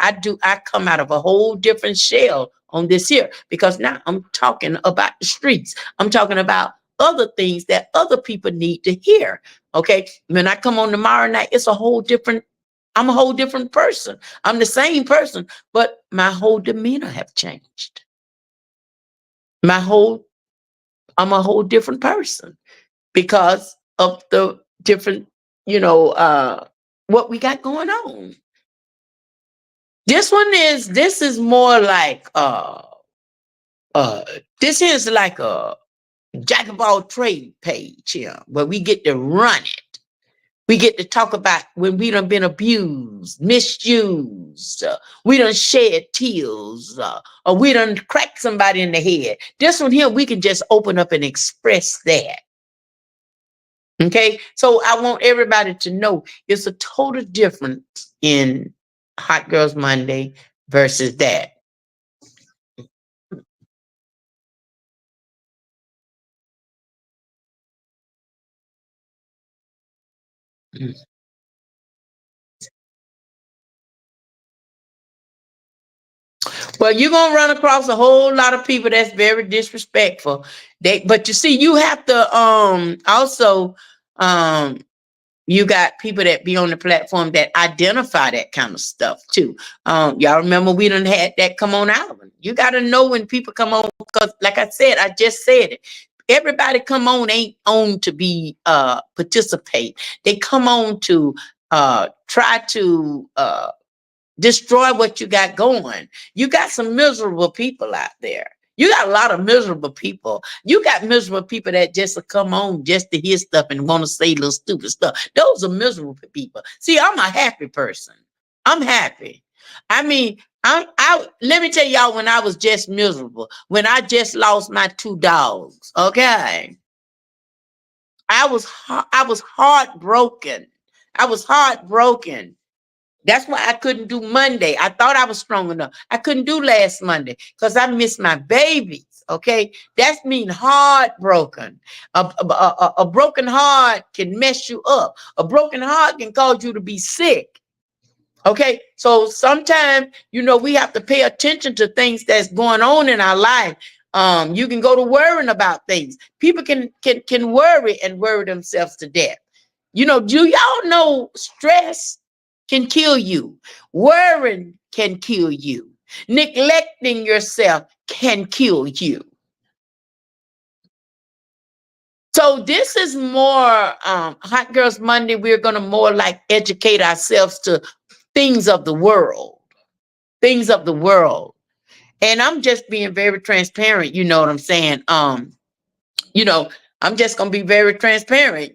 I come out of a whole different shell on this here, because now I'm talking about the streets. I'm talking about other things that other people need to hear. Okay. When I come on tomorrow night, it's I'm a whole different person. I'm the same person, but my whole demeanor have changed. I'm a whole different person because of the different, what we got going on. This is more like this is like a jack of all trade page here, where we get to run it. We get to talk about when we done been abused, misused, we done shed tears, or we done cracked somebody in the head. This one here, we can just open up and express that. Okay, so I want everybody to know it's a total difference in Hot Girls Monday versus that. Well, you're gonna run across a whole lot of people that's very disrespectful. But you see, you have to also um you got people that be on the platform that identify that kind of stuff too. Y'all remember we done had that come on Alvin. You got to know when people come on, because like I said, I just said it. Everybody come on ain't on to be participate. They come on to try to destroy what you got going. You got some miserable people out there. You got a lot of miserable people. You got miserable people that just come on just to hear stuff and want to say little stupid stuff. Those are miserable people. See, I'm a happy person. I'm happy. I mean, let me tell y'all, when I was just miserable, when I just lost my 2 dogs, okay? I was heartbroken. I was heartbroken. That's why I couldn't do Monday. I thought I was strong enough. I couldn't do last Monday because I missed my babies. Okay, that's mean heartbroken. A broken heart can mess you up. A broken heart can cause you to be sick. Okay, so sometimes we have to pay attention to things that's going on in our life. You can go to worrying about things. People can worry and worry themselves to death. Do y'all know stress can kill you? Worrying can kill you. Neglecting yourself can kill you. So this is more Hot Girls Monday. We're going to more like educate ourselves to things of the world. Things of the world. And I'm just being very transparent. You know what I'm saying? I'm just going to be very transparent.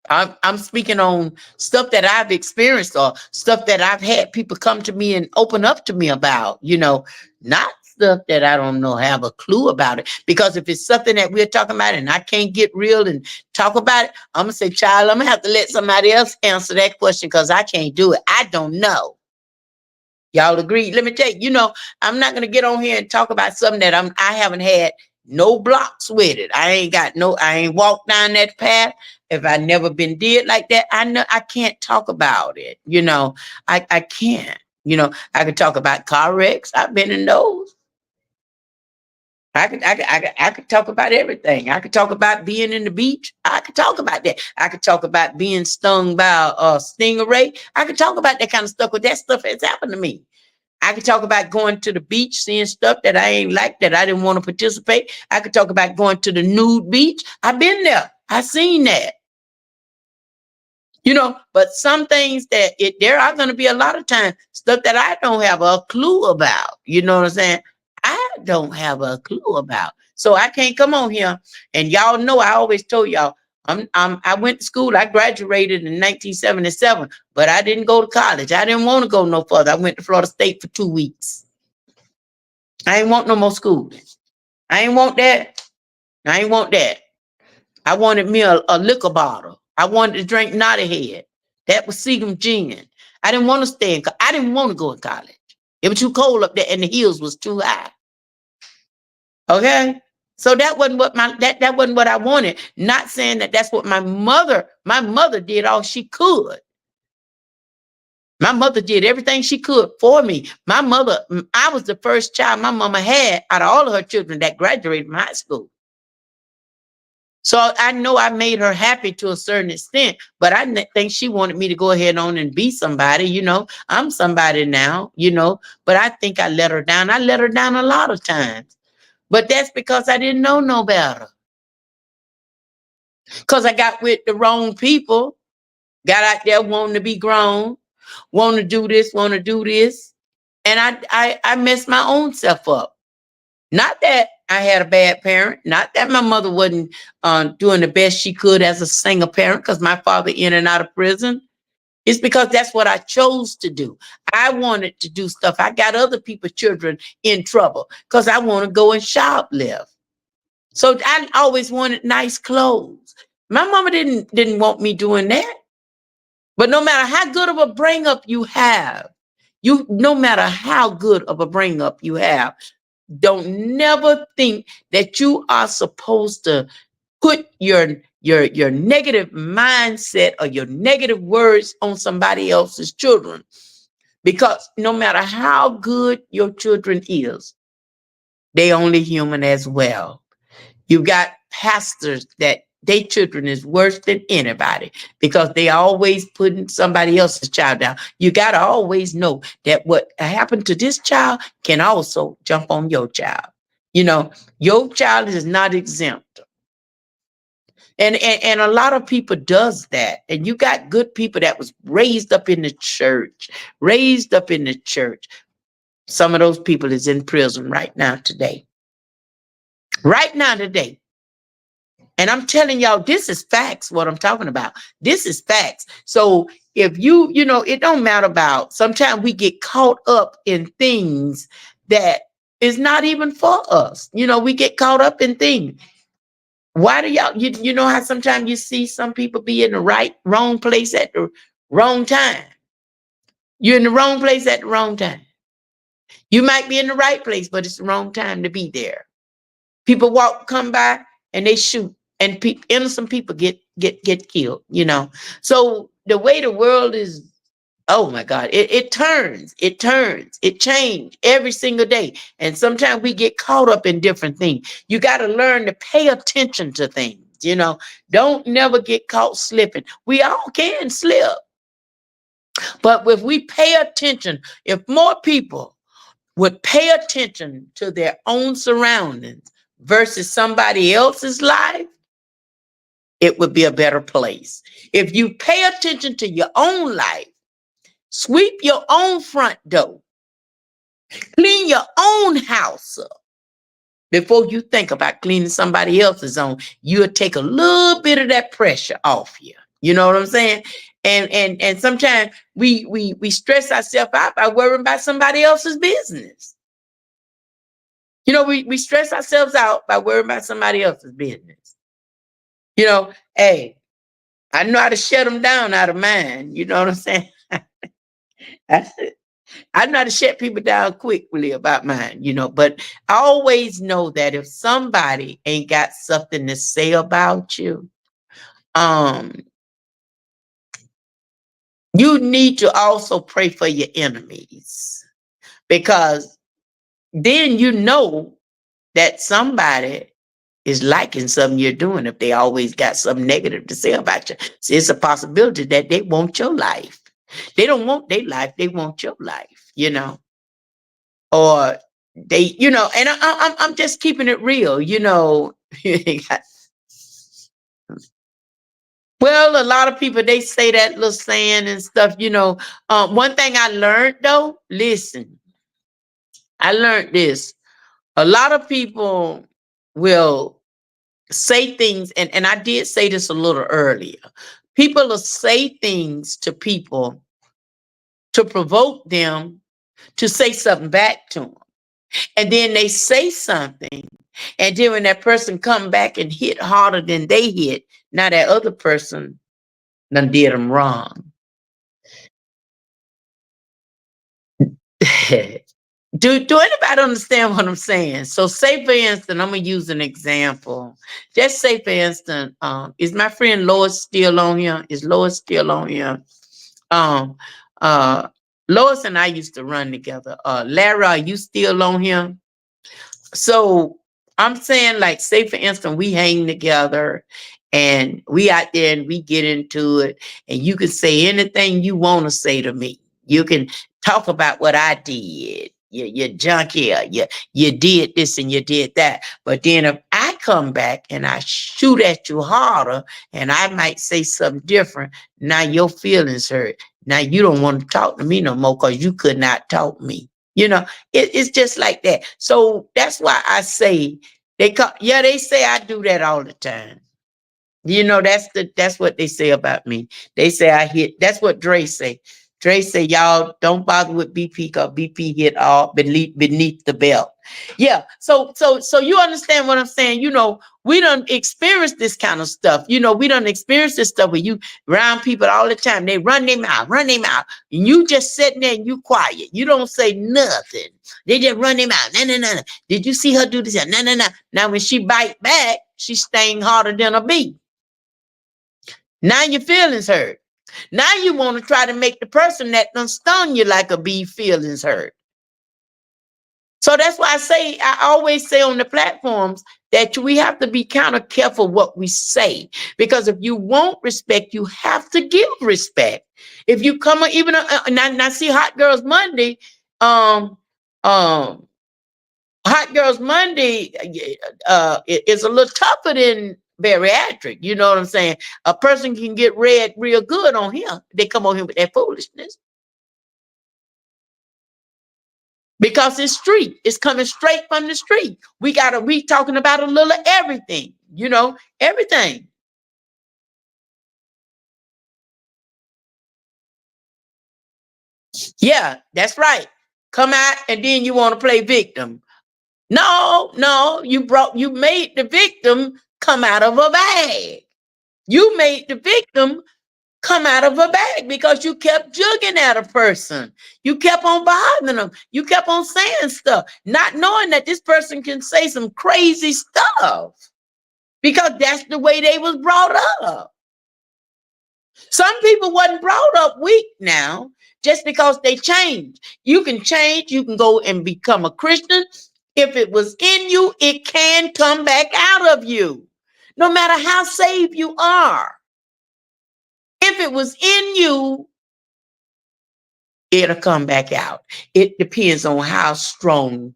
I'm speaking on stuff that I've experienced or stuff that I've had people come to me and open up to me about, not stuff that I don't know, have a clue about it. Because if it's something that we're talking about and I can't get real and talk about it, I'm going to say, child, I'm going to have to let somebody else answer that question because I can't do it. I don't know. Y'all agree? Let me tell you, I'm not going to get on here and talk about something that I haven't had no blocks with it. I ain't walked down that path. If I never been did like that, I know I can't talk about it. I can't. I could talk about car wrecks. I've been in those. I could talk about everything. I could talk about being in the beach. I could talk about that. I could talk about being stung by a stingray. I could talk about that kind of stuff, but that stuff has happened to me. I could talk about going to the beach, seeing stuff that I ain't like, that I didn't want to participate. I could talk about going to the nude beach. I've been there. I seen that. But some things that there are going to be a lot of times stuff that I don't have a clue about. You know what I'm saying? I don't have a clue about. So I can't come on here. And y'all know I always told y'all, I went to school. I graduated in 1977, but I didn't go to college. I didn't want to go no further. I went to Florida State for 2 weeks. I ain't want no more schooling. I ain't want that. I ain't want that. I wanted me a liquor bottle. I wanted to drink Naughty Head. That was Seagram gin. I didn't want to stay I didn't want to go to college. It was too cold up there and the hills was too high. Okay? So that wasn't what that wasn't what I wanted. Not saying that that's what my mother did all she could. My mother did everything she could for me. My mother, I was the first child my mama had out of all of her children that graduated from high school. So I know I made her happy to a certain extent, but I think she wanted me to go ahead on and be somebody. I'm somebody now, but I think I let her down. I let her down a lot of times, but that's because I didn't know no better. Because I got with the wrong people, got out there wanting to be grown, want to do this, want to do this. And I messed my own self up. Not that I had a bad parent, not that my mother wasn't doing the best she could as a single parent, because my father in and out of prison. It's because that's what I chose to do. I wanted to do stuff. I got other people's children in trouble because I want to go and shoplift. So I always wanted nice clothes. My mama didn't want me doing that. But no matter how good of a bring up you have, no matter how good of a bring up you have, don't never think that you are supposed to put your negative mindset or your negative words on somebody else's children. Because no matter how good your children is, they only human as well. You got pastors that their children is worse than anybody because they always putting somebody else's child down. You got to always know that what happened to this child can also jump on your child. Your child is not exempt. And a lot of people does that. And you got good people that was raised up in the church. Some of those people is in prison right now today. And I'm telling y'all, this is facts, what I'm talking about. This is facts. So if it don't matter about, sometimes we get caught up in things that is not even for us. We get caught up in things. Why do y'all, you know how sometimes you see some people be in the wrong place at the wrong time? You're in the wrong place at the wrong time. You might be in the right place, but it's the wrong time to be there. People come by and they shoot, and innocent people get killed. So the way the world is, oh my God, it turns, it changes every single day, and sometimes we get caught up in different things. You got to learn to pay attention to things. Don't never get caught slipping. We all can slip, but if we pay attention, if more people would pay attention to their own surroundings versus somebody else's life, it would be a better place. If you pay attention to your own life, sweep your own front door, clean your own house up before you think about cleaning somebody else's own, you'll take a little bit of that pressure off you. You know what I'm saying? And sometimes we stress ourselves out by worrying about somebody else's business. We stress ourselves out by worrying about somebody else's business. Hey, I know how to shut them down out of mine. You know what I'm saying? I know how to shut people down quickly about mine, but I always know that if somebody ain't got something to say about you, you need to also pray for your enemies, because then that somebody is liking something you're doing if they always got something negative to say about you. So it's a possibility that they want your life. They don't want their life, they want your life, or they, and I'm just keeping it real, Well, a lot of people, they say that little saying and stuff, one thing I learned though, listen, I learned this. A lot of people will say things, and I did say this a little earlier. People will say things to people to provoke them to say something back to them. And then they say something, and then when that person come back and hit harder than they hit, now that other person done did them wrong. Do anybody understand what I'm saying? So say, for instance, I'm going to use an example. Just say, for instance, is my friend Lois still on here? Is Lois still on here? Lois and I used to run together. Larry, are you still on here? So I'm saying, like, say for instance, we hang together and we out there and we get into it, and you can say anything you want to say to me. You can talk about what I did. You junk here. You did this and you did that. But then if I come back and I shoot at you harder and I might say something different, now your feelings hurt. Now you don't want to talk to me no more because you could not talk me. You know, it's just like that. So that's why I say yeah, they say I do that all the time. You know, that's what they say about me. They say I hit. That's what Dre say. Dre say, y'all don't bother with BP because BP hit all beneath the belt. Yeah. So you understand what I'm saying? You know, we don't experience this kind of stuff. You know, we don't experience this stuff where you around people all the time. They run their mouth, and you just sitting there and you quiet. You don't say nothing. They just run their mouth. No. Did you see her do this? No. Now when she bite back, she's staying harder than a bee. Now your feelings hurt. Now you want to try to make the person that done stung you like a bee feelings hurt. So that's why I always say on the platforms that we have to be kind of careful what we say. Because if you want respect, you have to give respect. If you come even now see Hot Girls Monday, Hot Girls Monday is a little tougher than bariatric. You know what I'm saying? A person can get read real good on here. They come on here with that foolishness. Because it's street. It's coming straight from the street. We talking about a little of everything, you know, everything. Yeah, that's right. Come out and then you want to play victim. No, you made the victim come out of a bag. You made the victim come out of a bag because you kept jugging at a person. You kept on bothering them. You kept on saying stuff, not knowing that this person can say some crazy stuff because that's the way they was brought up. Some people wasn't brought up weak now just because they changed. You can change. You can go and become a Christian. If it was in you, it can come back out of you, no matter how saved you are. If it was in you, it'll come back out. It depends on how strong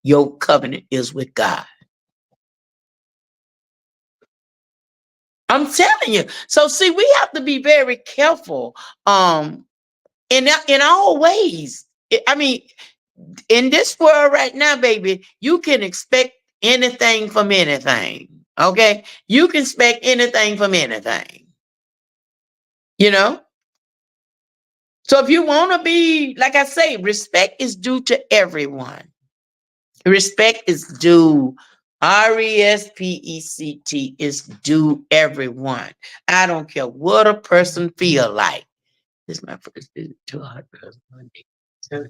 your covenant is with God. I'm telling you. So see, we have to be very careful in all ways. I mean, in this world right now, baby, you can expect anything from anything. Okay? You can expect anything from anything. You know? So if you want to be, like I say, respect is due to everyone. Respect is due. RESPECT is due everyone. I don't care what a person feel like. This is my first visit to Hot Girls Monday. So,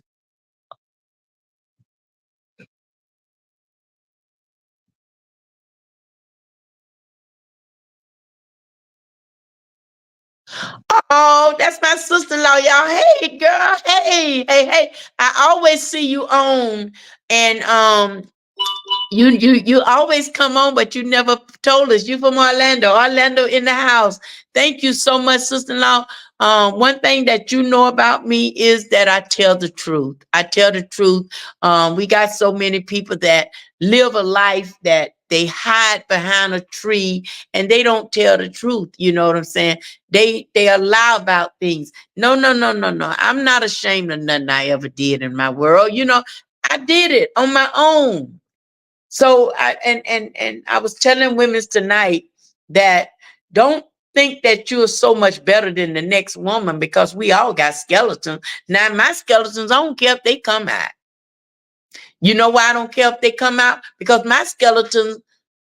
oh, that's my sister-in-law, y'all. Hey, girl. Hey. I always see you on, and you always come on, but you never told us. You from Orlando in the house. Thank you so much, sister-in-law. One thing that you know about me is that I tell the truth. I tell the truth. We got so many people that live a life that they hide behind a tree and they don't tell the truth. You know what I'm saying? They lie about things. No. I'm not ashamed of nothing I ever did in my world. You know, I did it on my own. So I was telling women tonight that don't think that you're so much better than the next woman because we all got skeletons. Now my skeletons, I don't care if they come out. You know why I don't care if they come out? Because my skeletons,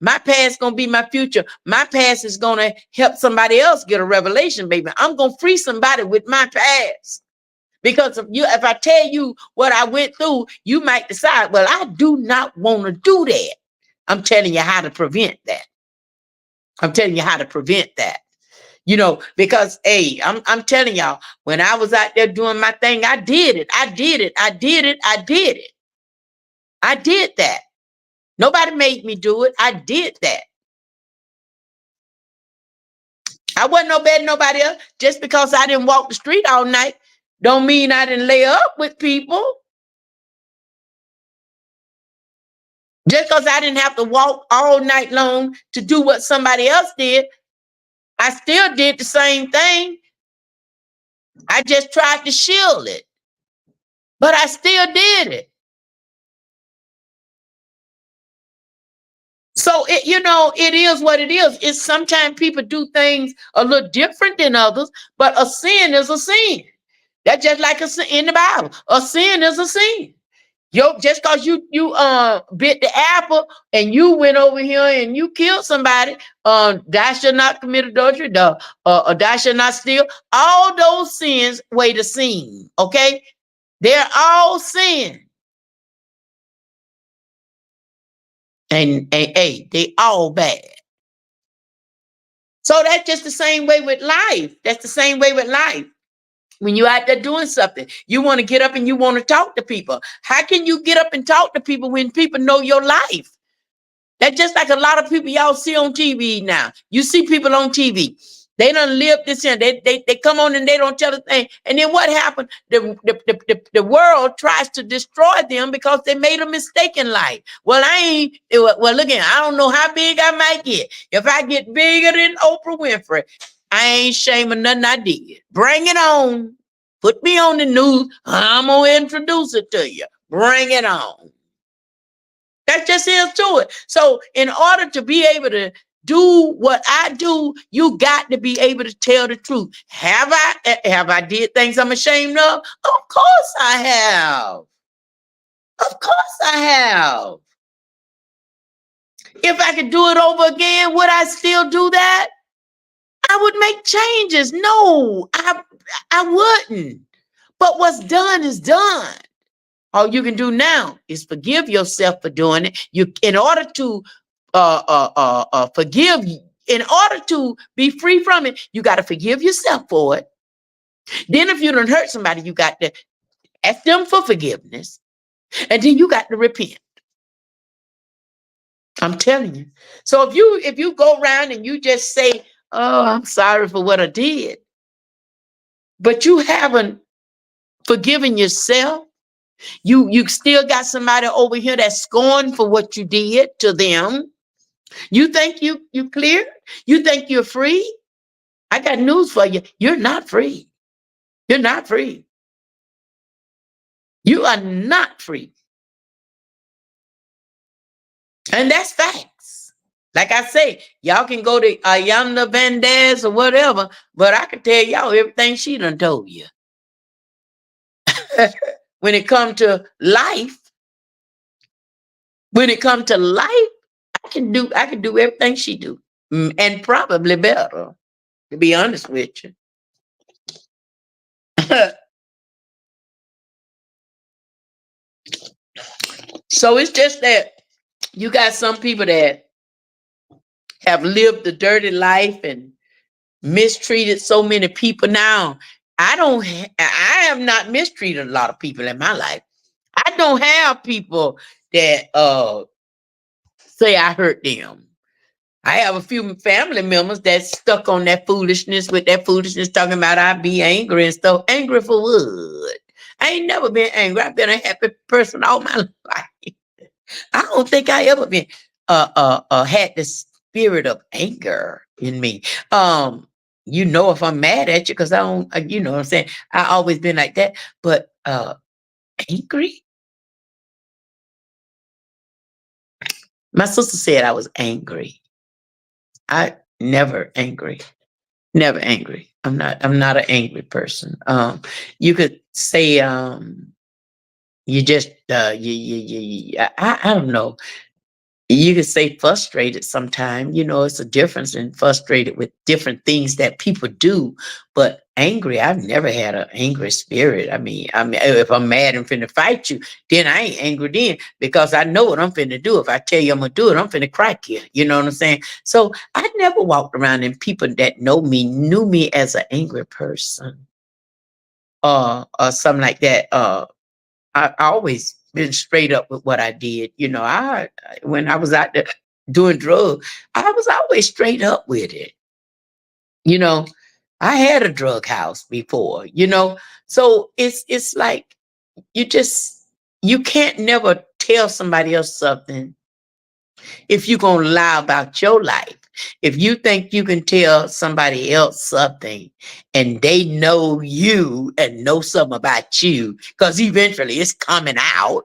my past gonna be my future. My past is gonna help somebody else get a revelation, baby. I'm gonna free somebody with my past. Because if I tell you what I went through, you might decide, well, I do not want to do that. I'm telling you how to prevent that. I'm telling you how to prevent that. You know, because hey, I'm telling y'all, when I was out there doing my thing, I did it. I did that. Nobody made me do it. I did that. I wasn't no better than nobody else. Just because I didn't walk the street all night, don't mean I didn't lay up with people. Just because I didn't have to walk all night long to do what somebody else did, I still did the same thing. I just tried to shield it, but I still did it. So it is what it is. It's sometimes people do things a little different than others, but a sin is a sin. That's just like a sin in the Bible. A sin is a sin. Just because you bit the apple and you went over here and you killed somebody, thou shall not commit adultery, thou shall not steal. All those sins weigh the sin. Okay, they're all sin. And hey, they all bad. So that's just the same way with life. That's the same way with life. When you're out there doing something, you want to get up and you want to talk to people. How can you get up and talk to people when people know your life? That's just like a lot of people y'all see on TV now. You see people on TV. They done live this and they come on and they don't tell a thing. And then what happened? The world tries to destroy them because they made a mistake in life. Well, look at, I don't know how big I might get. If I get bigger than Oprah Winfrey, I ain't shaming nothing I did. Bring it on. Put me on the news. I'm going to introduce it to you. Bring it on. That just is to it. So in order to be able to do what I do, you got to be able to tell the truth. Have I did things I'm ashamed of? Of course I have. Of course I have. If I could do it over again, would I still do that? I would make changes. No, I wouldn't. But what's done is done. All you can do now is forgive yourself for doing it. In order to forgive, in order to be free from it, you got to forgive yourself for it. Then if you don't hurt somebody, you got to ask them for forgiveness. And then you got to repent. I'm telling you. So if you go around and you just say, oh, I'm sorry for what I did, but you haven't forgiven yourself, you still got somebody over here that's scorned for what you did to them. You think you clear? You think you're free? I got news for you. You're not free. You're not free. You are not free. And that's facts. Like I say, y'all can go to Ayana Vandez or whatever, but I can tell y'all everything she done told you. When it comes to life, I can do everything she do, and probably better, to be honest with you. So it's just that you got some people that have lived the dirty life and mistreated so many people. Now, I have not mistreated a lot of people in my life. I don't have people that say I hurt them. I have a few family members that stuck on that foolishness, talking about I be angry and stuff. Angry for what? I ain't never been angry. I've been a happy person all my life. I don't think I ever been had the spirit of anger in me. If I'm mad at you, because I don't, you know what I'm saying? I always been like that. But angry? My sister said I was angry. I never angry. Never angry. I'm not an angry person. You could say you just I don't know. You could say frustrated sometimes. It's a difference in frustrated with different things that people do. But angry, I've never had an angry spirit. I mean, if I'm mad and finna fight you, then I ain't angry then, because I know what I'm finna do. If I tell you I'm gonna do it, I'm finna crack you. You know what I'm saying? So I never walked around, and people that know me knew me as an angry person, or something like that. I always been straight up with what I did. You know, when I was out there doing drugs, I was always straight up with it. You know, I had a drug house before, you know. So it's like you just you can't never tell somebody else something if you're gonna lie about your life. If you think you can tell somebody else something and they know you and know something about you, because eventually it's coming out,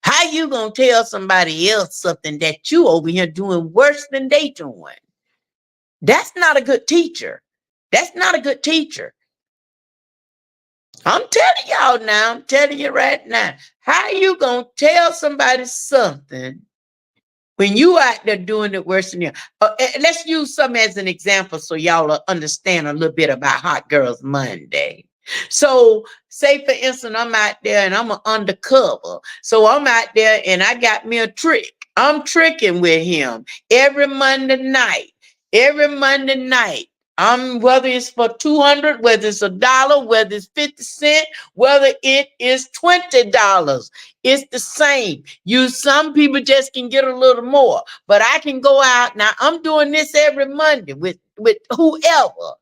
how you gonna tell somebody else something that you over here doing worse than they doing? That's not a good teacher. That's not a good teacher. I'm telling y'all now, I'm telling you right now, how you gonna tell somebody something when you out there doing it worse than you? Let's use some as an example so y'all will understand a little bit about Hot Girls Monday. So, say for instance, I'm out there and I'm an undercover. So I'm out there and I got me a trick. I'm tricking with him every Monday night. Every Monday night. Whether it's for 200, whether it's $1, whether it's 50 cents, whether it is $20. It's the same. Some people just can get a little more, but I can go out now. I'm doing this every Monday with whoever.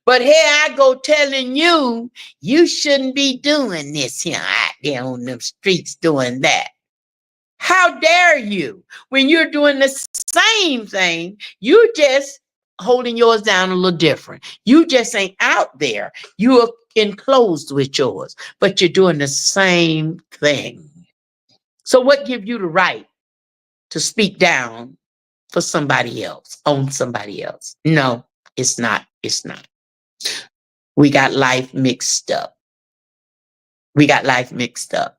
But here I go telling you, you shouldn't be doing this here out there on them streets doing that. How dare you? When you're doing the same thing, you just holding yours down a little different. You just ain't out there. You are enclosed with yours, but you're doing the same thing. So what gives you the right to speak down for somebody else, on somebody else? No, it's not. It's not. We got life mixed up. We got life mixed up.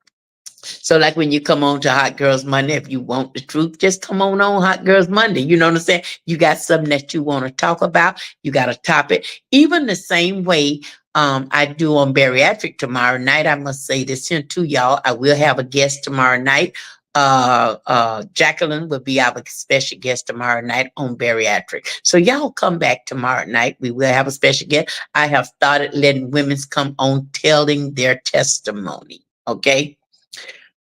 So, like when you come on to Hot Girls Monday, if you want the truth, just come on Hot Girls Monday. You know what I'm saying? You got something that you want to talk about. You got a topic. Even the same way I do on bariatric tomorrow night. I must say this here to y'all. I will have a guest tomorrow night. Jacqueline will be our special guest tomorrow night on bariatric. So y'all come back tomorrow night. We will have a special guest. I have started letting women come on telling their testimony. Okay.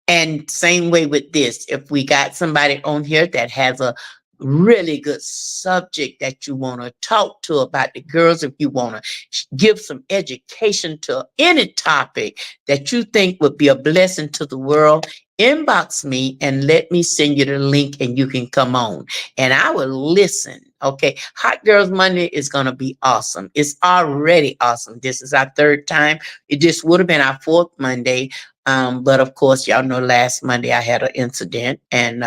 And same way with this, if we got somebody on here that has a really good subject that you want to talk to about the girls, if you want to give some education to any topic that you think would be a blessing to the world, inbox me and let me send you the link and you can come on and I will listen. Okay. Hot Girls Monday is going to be awesome. It's already awesome. This is our third time. It just would have been our fourth Monday. But of course, y'all know last Monday I had an incident and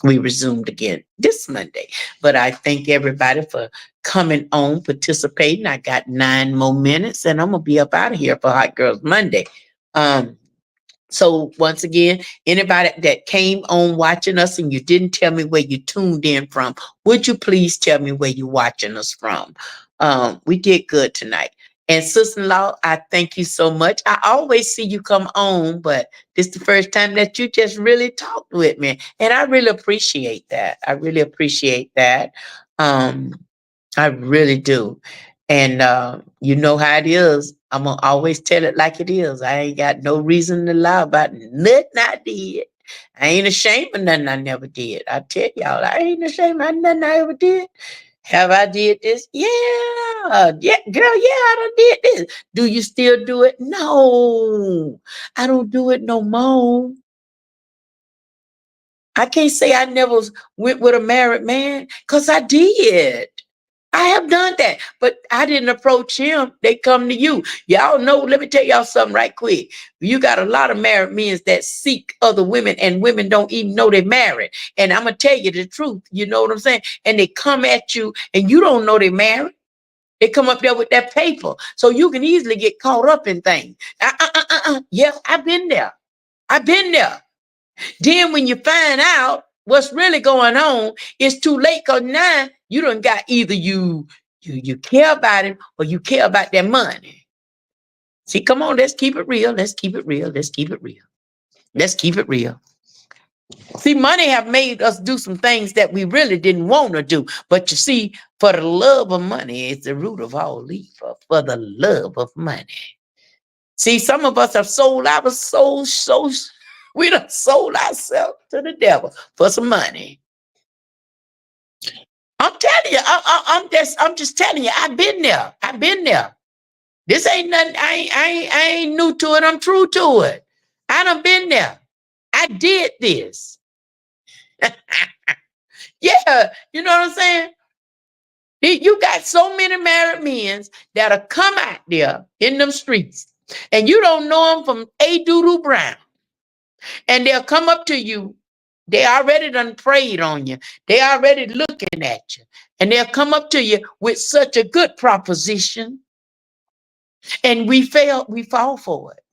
we resumed again this Monday. But I thank everybody for coming on, participating. I got 9 more minutes and I'm going to be up out of here for Hot Girls Monday. So once again, anybody that came on watching us and you didn't tell me where you tuned in from, would you please tell me where you're watching us from? We did good tonight. And sister-in-law, I thank you so much. I always see you come on, but this is the first time that you just really talked with me. And I really appreciate that. I really appreciate that. I really do. And you know how it is. I'm going to always tell it like it is. I ain't got no reason to lie about nothing I did. I ain't ashamed of nothing I never did. I tell y'all, I ain't ashamed of nothing I ever did. Have I did this? Yeah. Yeah, girl, yeah, I done did this. Do you still do it? No. I don't do it no more. I can't say I never went with a married man because I did. I have done that, but I didn't approach him. They come to you. Y'all know, let me tell y'all something right quick. You got a lot of married men that seek other women and women don't even know they're married. And I'm going to tell you the truth. You know what I'm saying? And they come at you and you don't know they're married. They come up there with that paper. So you can easily get caught up in things. Yeah, I've been there. I've been there. Then when you find out what's really going on, it's too late because now you done got either you care about him or you care about that money. See, come on, let's keep it real. Let's keep it real. Let's keep it real. Let's keep it real. See, money have made us do some things that we really didn't want to do. But you see, for the love of money, it's the root of all evil. For the love of money. See, some of us have sold our souls, we done sold ourselves to the devil for some money. I'm telling you, I'm just telling you, I've been there. I've been there. This ain't nothing, I ain't new to it. I'm true to it. I done been there. I did this. Yeah, you know what I'm saying? You got so many married men that'll come out there in them streets, and you don't know them from A Doodoo Brown. And they'll come up to you. They already done prayed on you. They already looking at you. And they'll come up to you with such a good proposition. And we fall for it.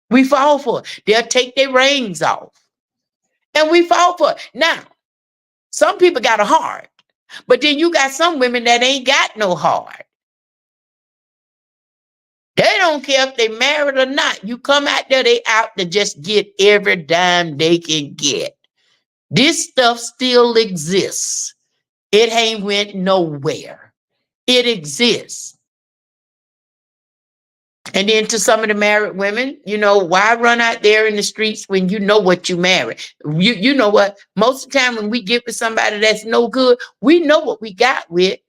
We fall for it. They'll take their rings off. And we fall for it. Now, some people got a heart. But then you got some women that ain't got no heart. They don't care if they married or not. You come out there, they out to just get every dime they can get. This stuff still exists. It ain't went nowhere. It exists. And then to some of the married women, you know, why run out there in the streets when you know what you married? You know what? Most of the time when we get with somebody that's no good, we know what we got with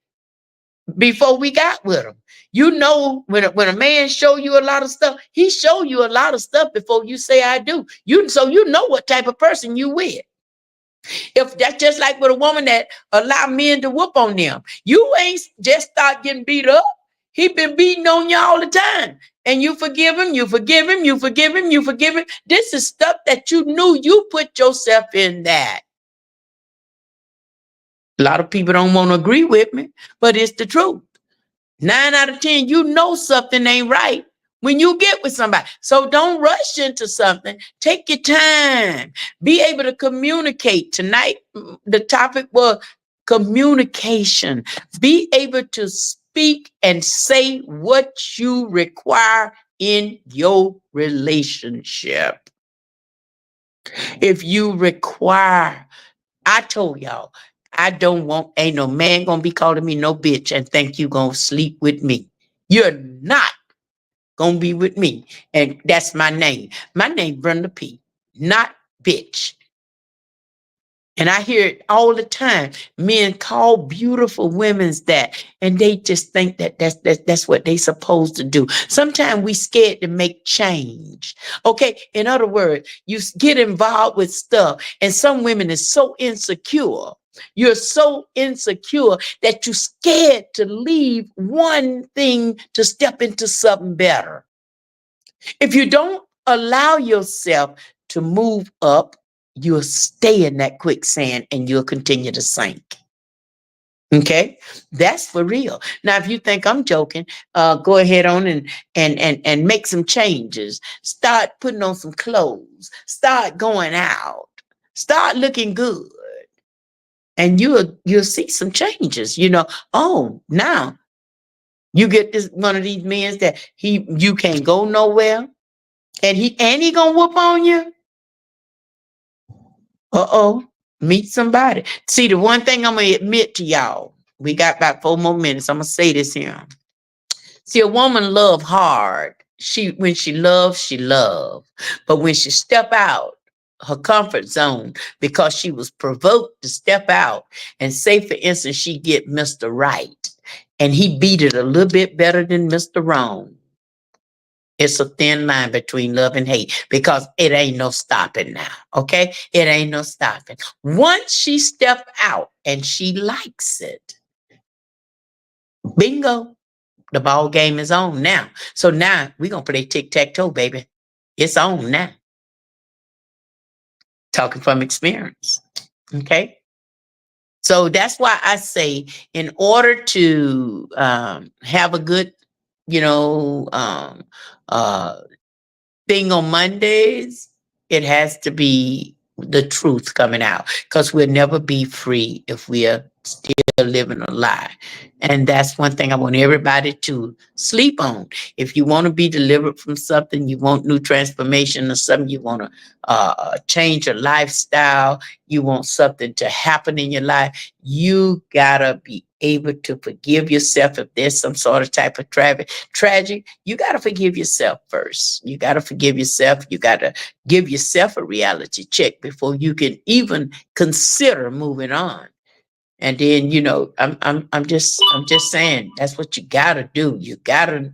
before we got with them. You know, when a man show you a lot of stuff, he show you a lot of stuff before you say I do. So you know what type of person you with. If that's just like with a woman that allow men to whoop on them, you ain't just start getting beat up. He been beating on you all the time. And you forgive him, you forgive him, you forgive him, you forgive him. This is stuff that you knew. You put yourself in that. A lot of people don't want to agree with me, but it's the truth. 9 out of 10, you know something ain't right when you get with somebody. So don't rush into something. Take your time. Be able to communicate. Tonight, the topic was communication. Be able to speak and say what you require in your relationship. If you require, I told y'all, ain't no man gonna be calling me no bitch and think you gonna sleep with me. You're not gonna be with me. And that's my name. My name, Brenda P. Not bitch. And I hear it all the time. Men call beautiful women's that, and they just think that that's what they supposed to do. Sometimes we scared to make change. Okay, in other words, you get involved with stuff, and some women is so insecure. You're so insecure that you're scared to leave one thing to step into something better. If you don't allow yourself to move up, you'll stay in that quicksand and you'll continue to sink. Okay, that's for real. Now, if you think I'm joking, go ahead on and make some changes. Start putting on some clothes. Start going out. Start looking good, and you'll see some changes. You know, oh, now you get this one of these men that you can't go nowhere, and he gonna whoop on you. Meet somebody. See, the one thing I'm going to admit to y'all, we got about 4 more minutes. I'm going to say this here. See, a woman love hard. When she loves, she love. But when she step out her comfort zone because she was provoked to step out and say, for instance, she get Mr. Right and he beat it a little bit better than Mr. Wrong. It's a thin line between love and hate because it ain't no stopping now. Okay. It ain't no stopping. Once she step out and she likes it, bingo, the ball game is on now. So now we're going to play tic-tac-toe, baby. It's on now. Talking from experience. Okay. So that's why I say in order to have a good, thing on Mondays, it has to be the truth coming out because we'll never be free if we are still living a lie. And that's one thing I want everybody to sleep on. If you want to be delivered from something, you want new transformation or something, you want to change your lifestyle, you want something to happen in your life, you gotta be able to forgive yourself. If there's some sort of type of tragic, you gotta forgive yourself first. You gotta forgive yourself. You gotta give yourself a reality check before you can even consider moving on. And then, I'm just saying that's what you gotta do. You gotta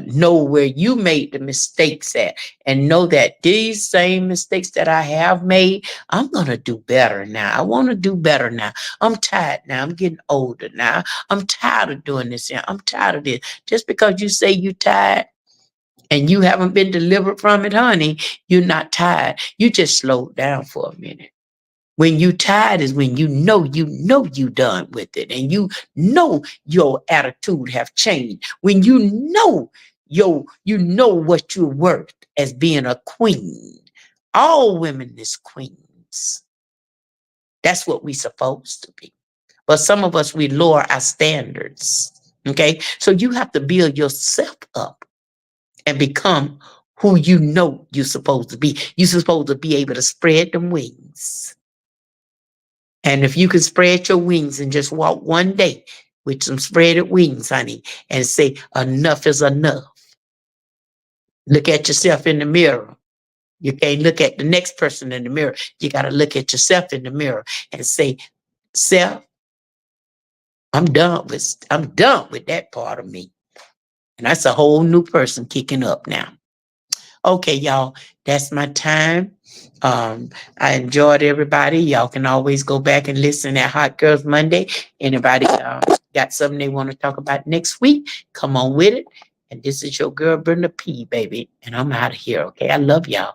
know where you made the mistakes at, and know that these same mistakes that I have made, I'm gonna do better now. I want to do better now. I'm tired now. I'm getting older now. I'm tired of doing this. Yeah, I'm tired of this. Just because you say you tired and you haven't been delivered from it, honey, you're not tired. You just slowed down for a minute. When you tired is when you done with it, and you know your attitude have changed. When you know what you're worth as being a queen. All women is queens. That's what we supposed to be. But some of us, we lower our standards. Okay, so you have to build yourself up and become who you know you're supposed to be. You're supposed to be able to spread them wings. And if you can spread your wings and just walk one day with some spreaded wings, honey, and say, enough is enough. Look at yourself in the mirror. You can't look at the next person in the mirror. You got to look at yourself in the mirror and say, self, I'm done with that part of me. And that's a whole new person kicking up now. Okay, y'all, that's my time. I enjoyed everybody. Y'all can always go back and listen at Hot Girls Monday. Anybody got something they want to talk about next week? Come on with it. And this is your girl, Brenda P, baby. And I'm out of here, okay? I love y'all.